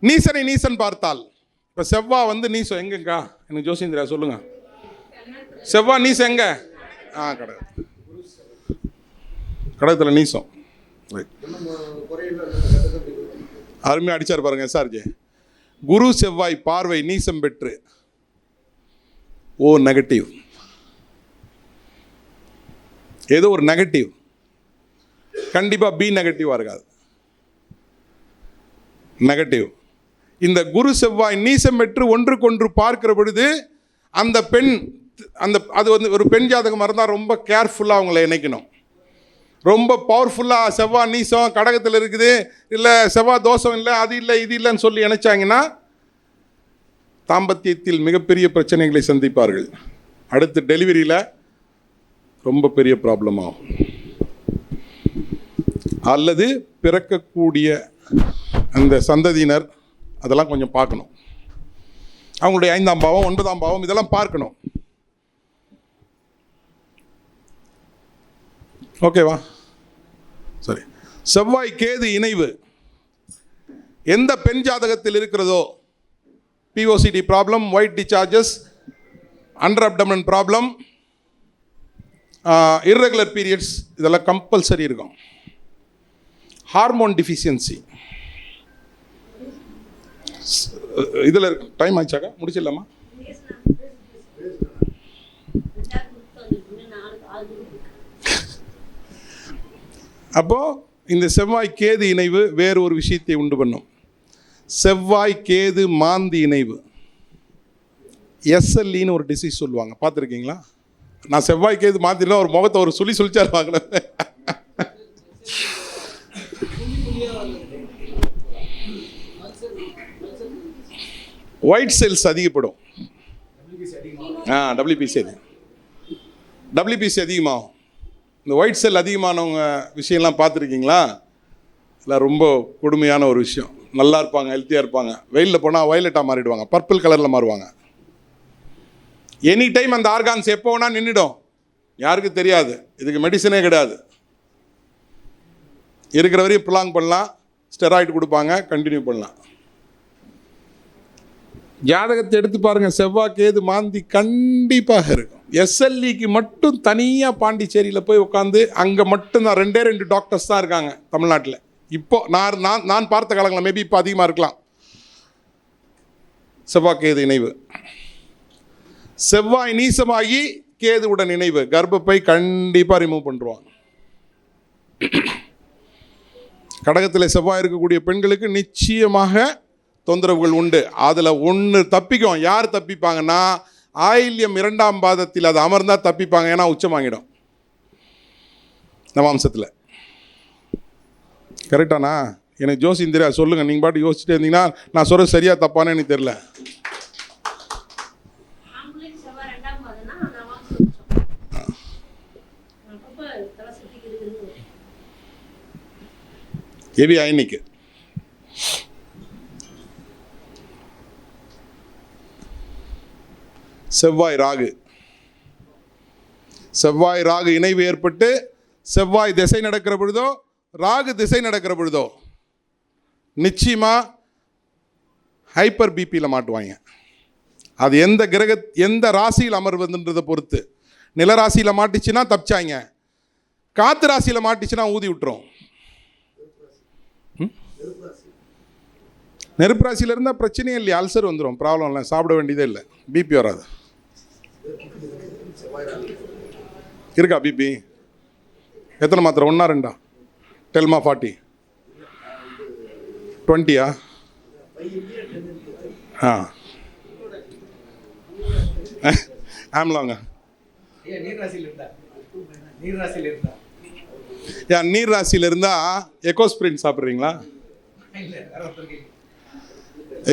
நீசனை நீசன் பார்த்தால், இப்போ செவ்வாய் வந்து நீசம் எங்கக்கா, எனக்கு ஜோசிந்திரா சொல்லுங்க. செவ்வாய் நீசம் எங்க? கடகத்தில் நீசம். அருமையாக அடிச்சார் பாருங்க எஸ்ஆர்ஜே. குரு செவ்வாய் பார்வை நீசம் பெற்று நெகட்டிவ், ஏதோ ஒரு நெகட்டிவ், கண்டிப்பாக பி நெகட்டிவாக இருக்காது, நெகட்டிவ். இந்த குரு செவ்வாய் நீசம் பெற்று ஒன்றுக்கொன்று பார்க்கிற பொழுது அந்த பெண், அது வந்து ஒரு பெண் ஜாதகமாக இருந்தால் ரொம்ப கேர்ஃபுல்லாக அவங்கள இணைக்கணும். ரொம்ப பவர்ஃபுல்லாக செவ்வாய் நீசம் கடகத்தில் இருக்குது, இல்லை செவ்வாய் தோஷம் இல்லை, அது இல்லை இது இல்லைன்னு சொல்லி நினைச்சாங்கன்னா தாம்பத்தியத்தில் மிகப்பெரிய பிரச்சனைகளை சந்திப்பார்கள். அடுத்து டெலிவரியில் ரொம்ப பெரிய ப்ராப்ளம் ஆகும். அல்லது பிறக்கக்கூடிய அந்த சந்ததியினர் அதெல்லாம் கொஞ்சம் பார்க்கணும். அவங்களுடைய 5ஆம் பாவம் 9ஆம் பாவம் இதெல்லாம் பார்க்கணும். ஓகேவா? சரி. செவ்வாய் கேது இணைவு எந்த பெண் ஜாதகத்தில் இருக்கிறதோ, PCOD problem, white discharges, under abdomen problem, irregular periods, இதெல்லாம் கம்பல்சரி இருக்கும். ஹார்மோன் டிஃபிஷியன்சி இதில் டைம் ஆயிடுச்சாக்கா, முடிச்சிடலாமா? அப்போது இந்த செவ்வாய் கேது இணைவு வேறு ஒரு விஷயத்தை உண்டு பண்ணும். செவ்வாய் கேது மாந்தி இணைவு, எஸ்எல்இன்னு ஒரு டிசீஸ் சொல்லுவாங்க, பார்த்துருக்கீங்களா? நான் செவ்வாய் கேது மாந்தினா ஒரு முகத்தை ஒரு சொல்லிச்சாரு வாங்கின ஒயிட் செல்ஸ் அதிகப்படும். டபிள்யூபிசி அதிகமாகும். இந்த ஒயிட் செல் அதிகமானவங்க விஷயம்லாம் பார்த்துருக்கீங்களா? இல்லை, ரொம்ப கொடுமையான ஒரு விஷயம். நல்லா இருப்பாங்க, ஹெல்த்தியாக இருப்பாங்க, வெயிலில் போனால் வயலட்டாக மாறிடுவாங்க, பர்பிள் கலரில் மாறுவாங்க. எனி டைம் அந்த ஆர்கான்ஸ் எப்போ வேணால் நின்றுடும், யாருக்கு தெரியாது. இதுக்கு மெடிசனே கிடையாது, இருக்கிற வரையும் ப்ரொலாங் பண்ணலாம், ஸ்டெராய்டு கொடுப்பாங்க, கண்டினியூ பண்ணலாம். ஜாதகத்தை எடுத்து பாருங்கள், செவ்வாய் கேது மாந்தி கண்டிப்பாக இருக்கும். எஸ்எல்இக்கு மட்டும் தனியாக பாண்டிச்சேரியில் போய் உட்காந்து அங்கே மட்டும்தான் 2 டாக்டர்ஸ் தான் இருக்காங்க தமிழ்நாட்டில். இப்போ நான் பார்த்த காலங்களில் மேபி இப்போ அதிகமாக இருக்கலாம். செவ்வாய் கேது இணைவு, செவ்வாய் நீசமாகி கேதுவுடன் இணைவு, கர்ப்பப்பை கண்டிப்பாக ரிமூவ் பண்ணுவாங்க. கடகத்தில் செவ்வாய் இருக்கக்கூடிய பெண்களுக்கு நிச்சயமாக தொந்தரவுகள் உண்டு. அதில் ஒன்று தப்பிக்கும். யார் தப்பிப்பாங்கன்னா, ஆயில்யம் 2ஆம் பாதத்தில் அது அமர்ந்தால் தப்பிப்பாங்க. ஏன்னா உச்சம் வாங்கிடும் நவாம்சத்தில். கரெக்டானா? எனக்கு ஜோசிந்திரா சொல்லுங்கள், நீங்கள் பாட்டு யோசிச்சுட்டே இருந்தீங்கன்னா நான் சொல்கிறது சரியா தப்பானே எனக்கு தெரியல. ஹெவி அயனிக்கு செவ்வாய் ராகு இணைவு ஏற்பட்டு செவ்வாய் திசை நடக்கிற பொழுதோ ராகு திசை நடக்கிற பொழுதோ நிச்சயமாக ஹைப்பர் பிபியில் மாட்டுவாங்க. அது எந்த ராசியில் அமர்வதுன்றதை பொறுத்து. நிலராசியில் மாட்டிச்சுன்னா தப்பிச்சாங்க, காத்து ராசியில் மாட்டிச்சுன்னா ஊதி விட்டுரும். நெருப்பு ராசியில் இருந்தால் பிரச்சனையே இல்லையா, அல்சர் வந்துடும், ப்ராப்ளம் இல்லை, சாப்பிட வேண்டியதே இல்லை, பிபி வராது. இருக்கா பிபி? எத்தனை மாத்திரை? 1 or 2? டெல்மா 40 20? ஆம்லாங்க. நீர் ராசியில் இருந்தால் எக்கோஸ்பிரின் சாப்பிட்றீங்களா?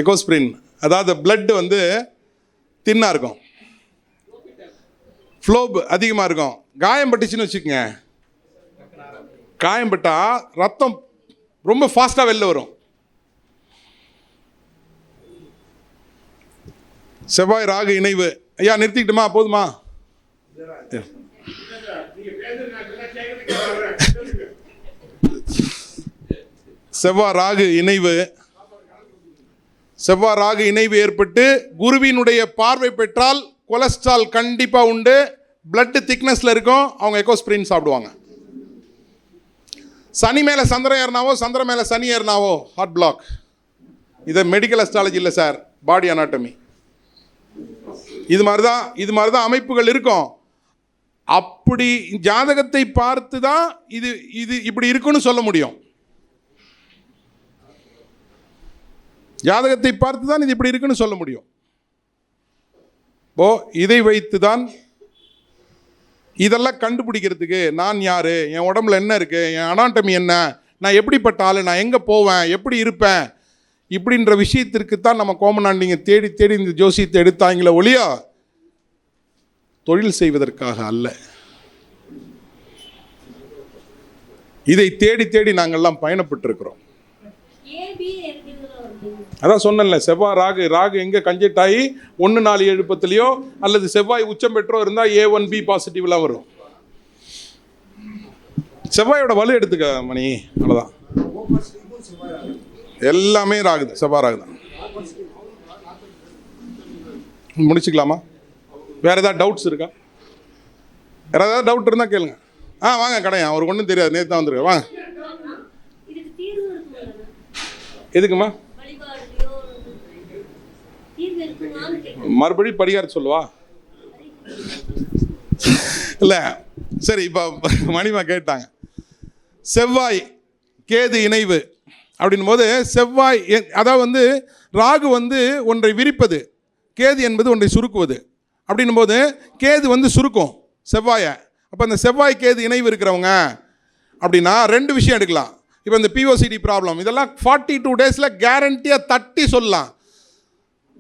எக்கோஸ்பிரின் அதாவது பிளட் வந்து தின்னாக இருக்கும், ஃப்ளோப் அதிகமாக இருக்கும். காயம் பட்டுச்சுன்னு வச்சுக்கோங்க, காயம் பட்டா ரத்தம் ரொம்ப ஃபாஸ்ட்டாக வெளில வரும். செவ்வாய் ராகு இணைவு. ஐயா நிறுத்திக்கிட்டுமா, போதுமா? செவ்வாய் ராகு இணைவு, செவ்வாய் ராகு இணைவு ஏற்பட்டு குருவினுடைய பார்வை பெற்றால் கொலஸ்ட்ரால் கண்டிப்பாக உண்டு, பிளட் திக்னஸில் இருக்கும், அவங்க எக்கோஸ்பிரின் சாப்பிடுவாங்க. சனி மேலே சந்திரன் ஏறினாவோ, சந்திரன் மேலே சனி ஏறினாவோ ஹார்ட் பிளாக். இதை மெடிக்கல் அஸ்ட்ராலஜி இல்லை சார், பாடி அனாட்டமி. இது மாதிரி தான் அமைப்புகள் இருக்கும். அப்படி ஜாதகத்தை பார்த்து தான் இது இது இப்படி இருக்குன்னு சொல்ல முடியும். ஜாதகத்தை பார்த்து தான் இது இப்படி இருக்குன்னு சொல்ல முடியும். இதை வைத்து தான் இதெல்லாம் கண்டுபிடிக்கிறதுக்கு நான் யார், என் உடம்புல என்ன இருக்குது, என் அனாட்டமி என்ன, நான் எப்படிப்பட்ட ஆள், நான் எங்கே போவேன், எப்படி இருப்பேன், இப்படின்ற விஷயத்திற்கு தான் நம்ம கோமநாண்டிங்க தேடி தேடி இந்த ஜோசியத்தை எடுத்தாங்களே ஒழியா தொழில் செய்வதற்காக அல்ல. இதை தேடி தேடி நாங்கள்லாம் பயணப்பட்டிருக்கிறோம். அதான் சொன்னேன்ல, செவ்வாய் ராகு எங்கே கன்ஜெக்ட் ஆகி 1, 4, 7, 10 அல்லது செவ்வாய் உச்சம் பெற்றோ இருந்தால் A1B பாசிட்டிவ்லாம் வரும். செவ்வாயோட வலு எடுத்துக்க மணி, அவ்வளோதான். எல்லாமே ராகுது, செவ்வாய் ராகு தான். முடிச்சுக்கலாமா? வேறு ஏதாவது டவுட்ஸ் இருக்கா? வேறு ஏதாவது டவுட் இருந்தால் கேளுங்க. வாங்க கடையா, அவருக்கு ஒன்றும் தெரியாது, நேற்று தான் வந்துருக்கு, வாங்க. எதுக்குமா மறுபடியும் படிகார சொல்லுவா? இல்லை சரி, இப்போ மணிமா கேட்டாங்க செவ்வாய் கேது இணைவு அப்படின் போது, செவ்வாய் அதாவது ராகு ஒன்றை விரிப்பது, கேது என்பது ஒன்றை சுருக்குவது. அப்படின்னும் போது கேது சுருக்கும் செவ்வாயை. அப்போ அந்த செவ்வாய் கேது இணைவு இருக்கிறவங்க அப்படின்னா 2 விஷயம் எடுக்கலாம். இப்போ இந்த POCD ப்ராப்ளம் இதெல்லாம் 42 டேஸில் கேரண்டியாக தட்டி சொல்லலாம்.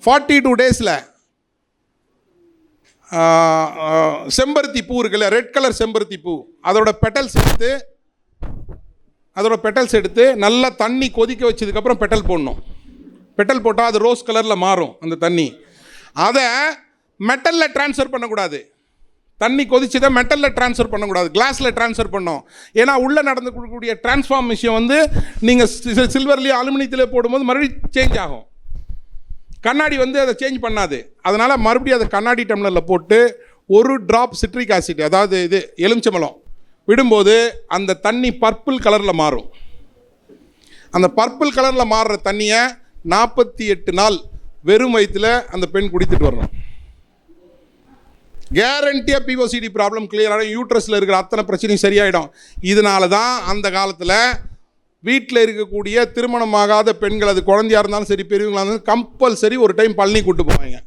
42 டேஸில் செம்பருத்தி பூ இருக்குல்ல, ரெட் கலர் செம்பருத்தி பூ, அதோட பெட்டல்ஸ் எடுத்து நல்லா தண்ணி கொதிக்க வச்சதுக்கப்புறம் பெட்டல் போடணும். பெட்டல் போட்டால் அது ரோஸ் கலரில் மாறும் அந்த தண்ணி. அதை மெட்டலில் ட்ரான்ஸ்ஃபர் பண்ணக்கூடாது. தண்ணி கொதிச்சதை மெட்டலில் ட்ரான்ஸ்ஃபர் பண்ணக்கூடாது, கிளாஸில் ட்ரான்ஸ்ஃபர் பண்ணோம். ஏன்னா உள்ளே நடந்து கொடுக்கக்கூடிய டிரான்ஸ்ஃபார்ம் விஷயம் நீங்கள் சில்வர்லேயோ அலுமினியத்திலே போடும்போது மறுபடியும் சேஞ்ச் ஆகும். கண்ணாடி அதை சேஞ்ச் பண்ணாது. அதனால் மறுபடியும் அதை கண்ணாடி டம்ளரில் போட்டு 1 ட்ராப் சிட்ரிக் ஆசிட், அதாவது இது எலுமிச்சம்பழம் விடும்போது அந்த தண்ணி பர்பிள் கலரில் மாறும். அந்த பர்பிள் கலரில் மாறுற தண்ணியை 48 நாள் வெறும் வயிற்றில் அந்த பெண் குடித்துட்டு வரணும். கேரண்டியாக POCD ப்ராப்ளம் கிளியர் ஆகிடும், யூட்ரஸில் இருக்கிற அத்தனை பிரச்சனையும் சரியாயிடும். இதனால தான் அந்த காலத்தில் வீட்டில் இருக்கக்கூடிய திருமணமாகாத பெண்கள், அது குழந்தையாக இருந்தாலும் சரி பெரியவங்களாக இருந்தாலும் கம்பல்சரி ஒரு டைம் பழனி கூப்பிட்டு போவாங்க.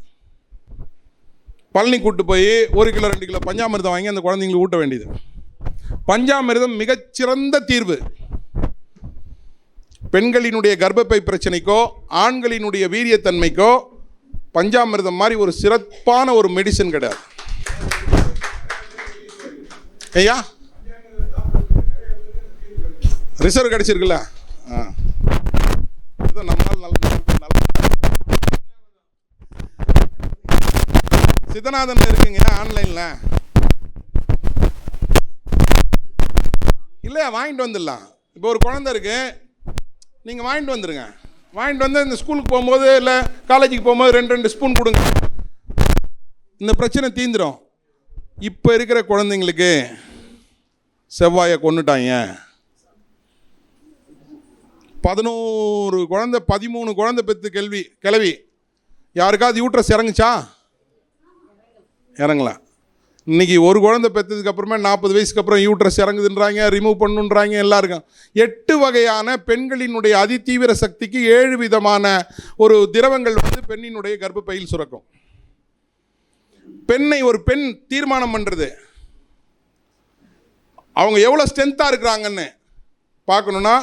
பழனி கூப்பிட்டு போய் 1 கிலோ 2 கிலோ பஞ்சாமிர்தம் வாங்கி அந்த குழந்தைங்களுக்கு ஊட்ட வேண்டியது. பஞ்சாமிர்தம் மிகச்சிறந்த தீர்வு. பெண்களினுடைய கர்ப்பப்பை பிரச்சனைக்கோ ஆண்களினுடைய வீரியத்தன்மைக்கோ பஞ்சாமிர்தம் மாதிரி ஒரு சிறப்பான ஒரு மெடிசன் கிடையாது. ஐயா ரிசர்வ் கிடைச்சிருக்குல்ல, சித்தநாதன் இருக்குங்க ஆன்லைனில், இல்லை வாங்கிட்டு வந்துடலாம். இப்போ ஒரு குழந்தை இருக்கு, நீங்கள் வாங்கிட்டு வந்துடுங்க. வாங்கிட்டு இந்த ஸ்கூலுக்கு போகும்போது இல்லை காலேஜுக்கு போகும்போது 2 ஸ்பூன் கொடுங்க, இந்த பிரச்சனை தீந்துடும். இப்போ இருக்கிற குழந்தைங்களுக்கு செவ்வாயை கொண்டுட்டாங்க. 11 குழந்தை 13 குழந்தை பெற்று கிளவி யாருக்காவது யூட்ரஸ் இறங்குச்சா? இறங்கல. இன்றைக்கி ஒரு குழந்தை பெற்றதுக்கு அப்புறமே 40 வயசுக்கு அப்புறம் யூட்ரஸ் இறங்குதுன்றாங்க, ரிமூவ் பண்ணுன்றாங்க. எல்லாருக்கும் 8 வகையான பெண்களினுடைய அதிதீவிர சக்திக்கு 7 விதமான ஒரு திரவங்கள் பெண்ணினுடைய கர்ப்பப்பையில் சுரக்கும். பெண்ணை ஒரு பெண் தீர்மானம் பண்ணுறது, அவங்க எவ்வளோ ஸ்ட்ரென்த்தாக இருக்கிறாங்கன்னு பார்க்கணுன்னா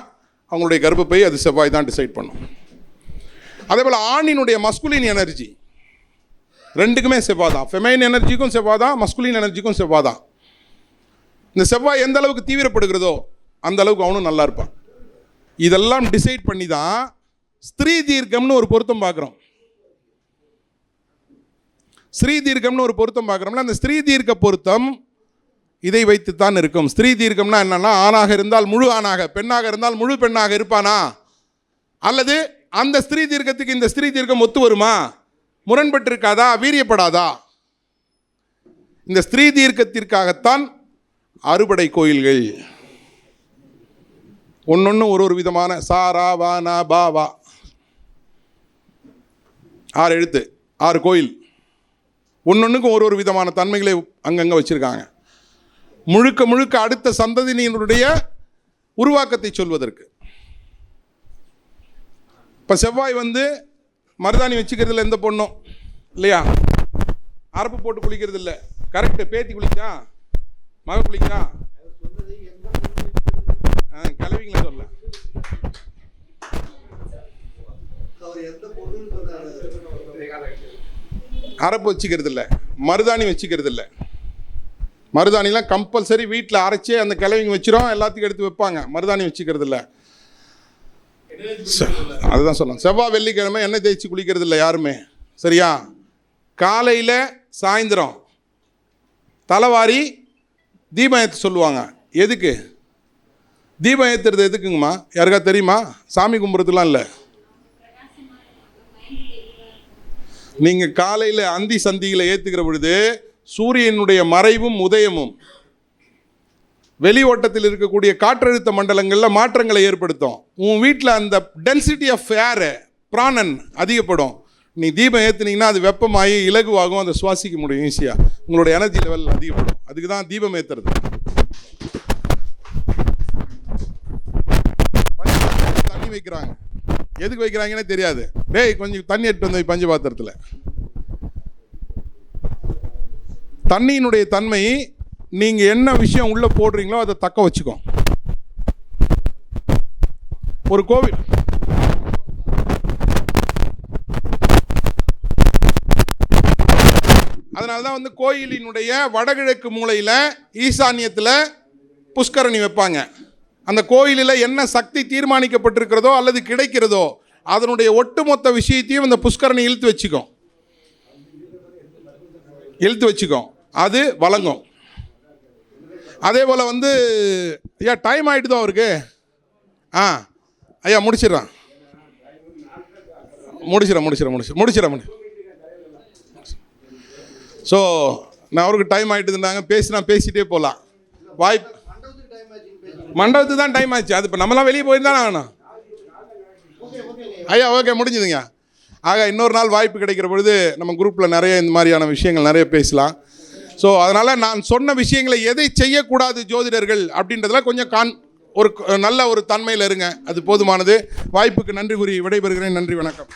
அவங்களுடைய கர்ப்பப்பை அது செவ்வாய் தான் டிசைட் பண்ணும். அதே போல் ஆணினுடைய மஸ்குலின் எனர்ஜி, ரெண்டுக்குமே செவ்வாய் தான். ஃபெமைன் எனர்ஜிக்கும் செவ்வாய் தான், மஸ்குலின் எனர்ஜிக்கும் செவ்வாய் தான். இந்த செவ்வாய் எந்த அளவுக்கு தீவிரப்படுகிறதோ அந்த அளவுக்கு அவனும் நல்லா இருப்பான். இதெல்லாம் டிசைட் பண்ணி தான் ஸ்திரீ தீர்க்கம்னு ஒரு பொருத்தம் பார்க்குறோம். ஸ்திரீ தீர்க்கம்னு ஒரு பொருத்தம் பார்க்குறோம்ல, அந்த ஸ்திரீ தீர்க்க பொருத்தம் இதை வைத்துத்தான் இருக்கும். ஸ்திரீ தீர்க்கம்னா என்னன்னா, ஆணாக இருந்தால் முழு ஆணாக, பெண்ணாக இருந்தால் முழு பெண்ணாக இருப்பானா, அல்லது அந்த ஸ்திரீ தீர்க்கத்துக்கு இந்த ஸ்திரீ தீர்க்கம் ஒத்து வருமா, முரண்பட்டிருக்காதா, வீரியப்படாதா? இந்த ஸ்திரீ தீர்க்கத்திற்காகத்தான் அறுபடை கோயில்கள். ஒன்னொன்று ஒரு ஒரு விதமான சாரா வானா பாவா, 6 எழுத்து 6 கோயில், ஒன்னொன்றுக்கும் ஒரு ஒரு விதமான தன்மைகளை அங்கங்கே வச்சுருக்காங்க. முழுக்க முழுக்க அடுத்த சந்ததியினுடைய உருவாக்கத்தை சொல்வதற்கு. இப்போ செவ்வாய் மருதாணி வச்சுக்கிறதுல எந்த பொண்ணும் இல்லையா, அரப்பு போட்டு குளிக்கிறது இல்லை. கரெக்டு. பேத்தி குளிக்கா, மக குளிக்கா, கிளவிங்கள சொல்ல. அரப்பு வச்சுக்கிறது இல்லை, மருதாணி வச்சுக்கிறது இல்லை. மருதாணிலாம் கம்பல்சரி வீட்டில் அரைச்சே அந்த கிளவிங்க வச்சிரும், எல்லாத்துக்கும் எடுத்து வைப்பாங்க. மருதாணி வச்சுக்கிறது இல்லை. அதுதான் சொல்லலாம். செவ்வாய் வெள்ளிக்கிழமை எண்ணெய் தேய்ச்சி குளிக்கிறது இல்லை யாருமே. சரியா? காலையில் சாயந்தரம் தலைவாரி தீபம் ஏற்ற சொல்லுவாங்க. எதுக்கு தீபம் ஏற்றுறது? எதுக்குங்கம்மா? யாருக்கா தெரியுமா? சாமி கும்பிட்றதுலாம் இல்லை. நீங்கள் காலையில் அந்தி சந்தியில் ஏற்றுக்கிற பொழுது சூரியனுடைய மறைவும் உதயமும் வெளி ஓட்டத்தில் இருக்கக்கூடிய காற்றழுத்த மண்டலங்களில் மாற்றங்களை ஏற்படுத்தும். உன் வீட்டில் அந்த டென்சிட்டி ஆஃப் ஏர் பிராணன் அதிகப்படும். நீ தீபம் ஏற்றுனீங்கன்னா அது வெப்பமாகி இலகுவாகும், அதை சுவாசிக்க முடியும் ஈஸியாக. உங்களோட எனர்ஜி லெவல் அதிகப்படும். அதுக்கு தான் தீபம் ஏற்றுறது. தண்ணி வைக்கிறாங்க, எதுக்கு வைக்கிறாங்கன்னே தெரியாது. டேய் கொஞ்சம் தண்ணி எடுத்து வந்து பஞ்ச பாத்திரத்தில். தண்ணியினுடைய தன்மை நீங்கள் என்ன விஷயம் உள்ளே போடுறீங்களோ அதை தக்க வச்சுக்கோ. ஒரு கோவில் அதனால தான் கோயிலினுடைய வடகிழக்கு மூலையில் ஈசான்யத்தில் புஷ்கரணி வைப்பாங்க. அந்த கோயிலில் என்ன சக்தி தீர்மானிக்கப்பட்டிருக்கிறதோ அல்லது கிடைக்கிறதோ அதனுடைய ஒட்டுமொத்த விஷயத்தையும் அந்த புஷ்கரணி இழுத்து வச்சுக்கோம். அது வழங்கும். அதே போல் ஐயா டைம் ஆகிட்டுதோ அவருக்கு. ஐயா முடிச்சிடறேன். ஸோ நான் அவருக்கு டைம் ஆகிட்டுதுன்னாங்க, பேசிட்டே போகலாம். வாய்ப்பு மண்டபத்துக்கு தான் டைம் ஆச்சு. அது இப்போ நம்மளாம் வெளியே போயிருந்தானே ஆகணும். ஐயா ஓகே, முடிஞ்சுதுங்க. ஆக இன்னொரு நாள் வாய்ப்பு கிடைக்கிற பொழுது நம்ம குரூப்பில் நிறைய இந்த மாதிரியான விஷயங்கள் நிறைய பேசலாம். ஸோ அதனால் நான் சொன்ன விஷயங்களை எதை செய்யக்கூடாது ஜோதிடர்கள் அப்படின்றதுல கொஞ்சம் ஒரு நல்ல ஒரு தன்மையில் இருங்க, அது போதுமானது. வாய்ப்புக்கு நன்றி கூறி விடைபெறுகிறேன். நன்றி, வணக்கம்.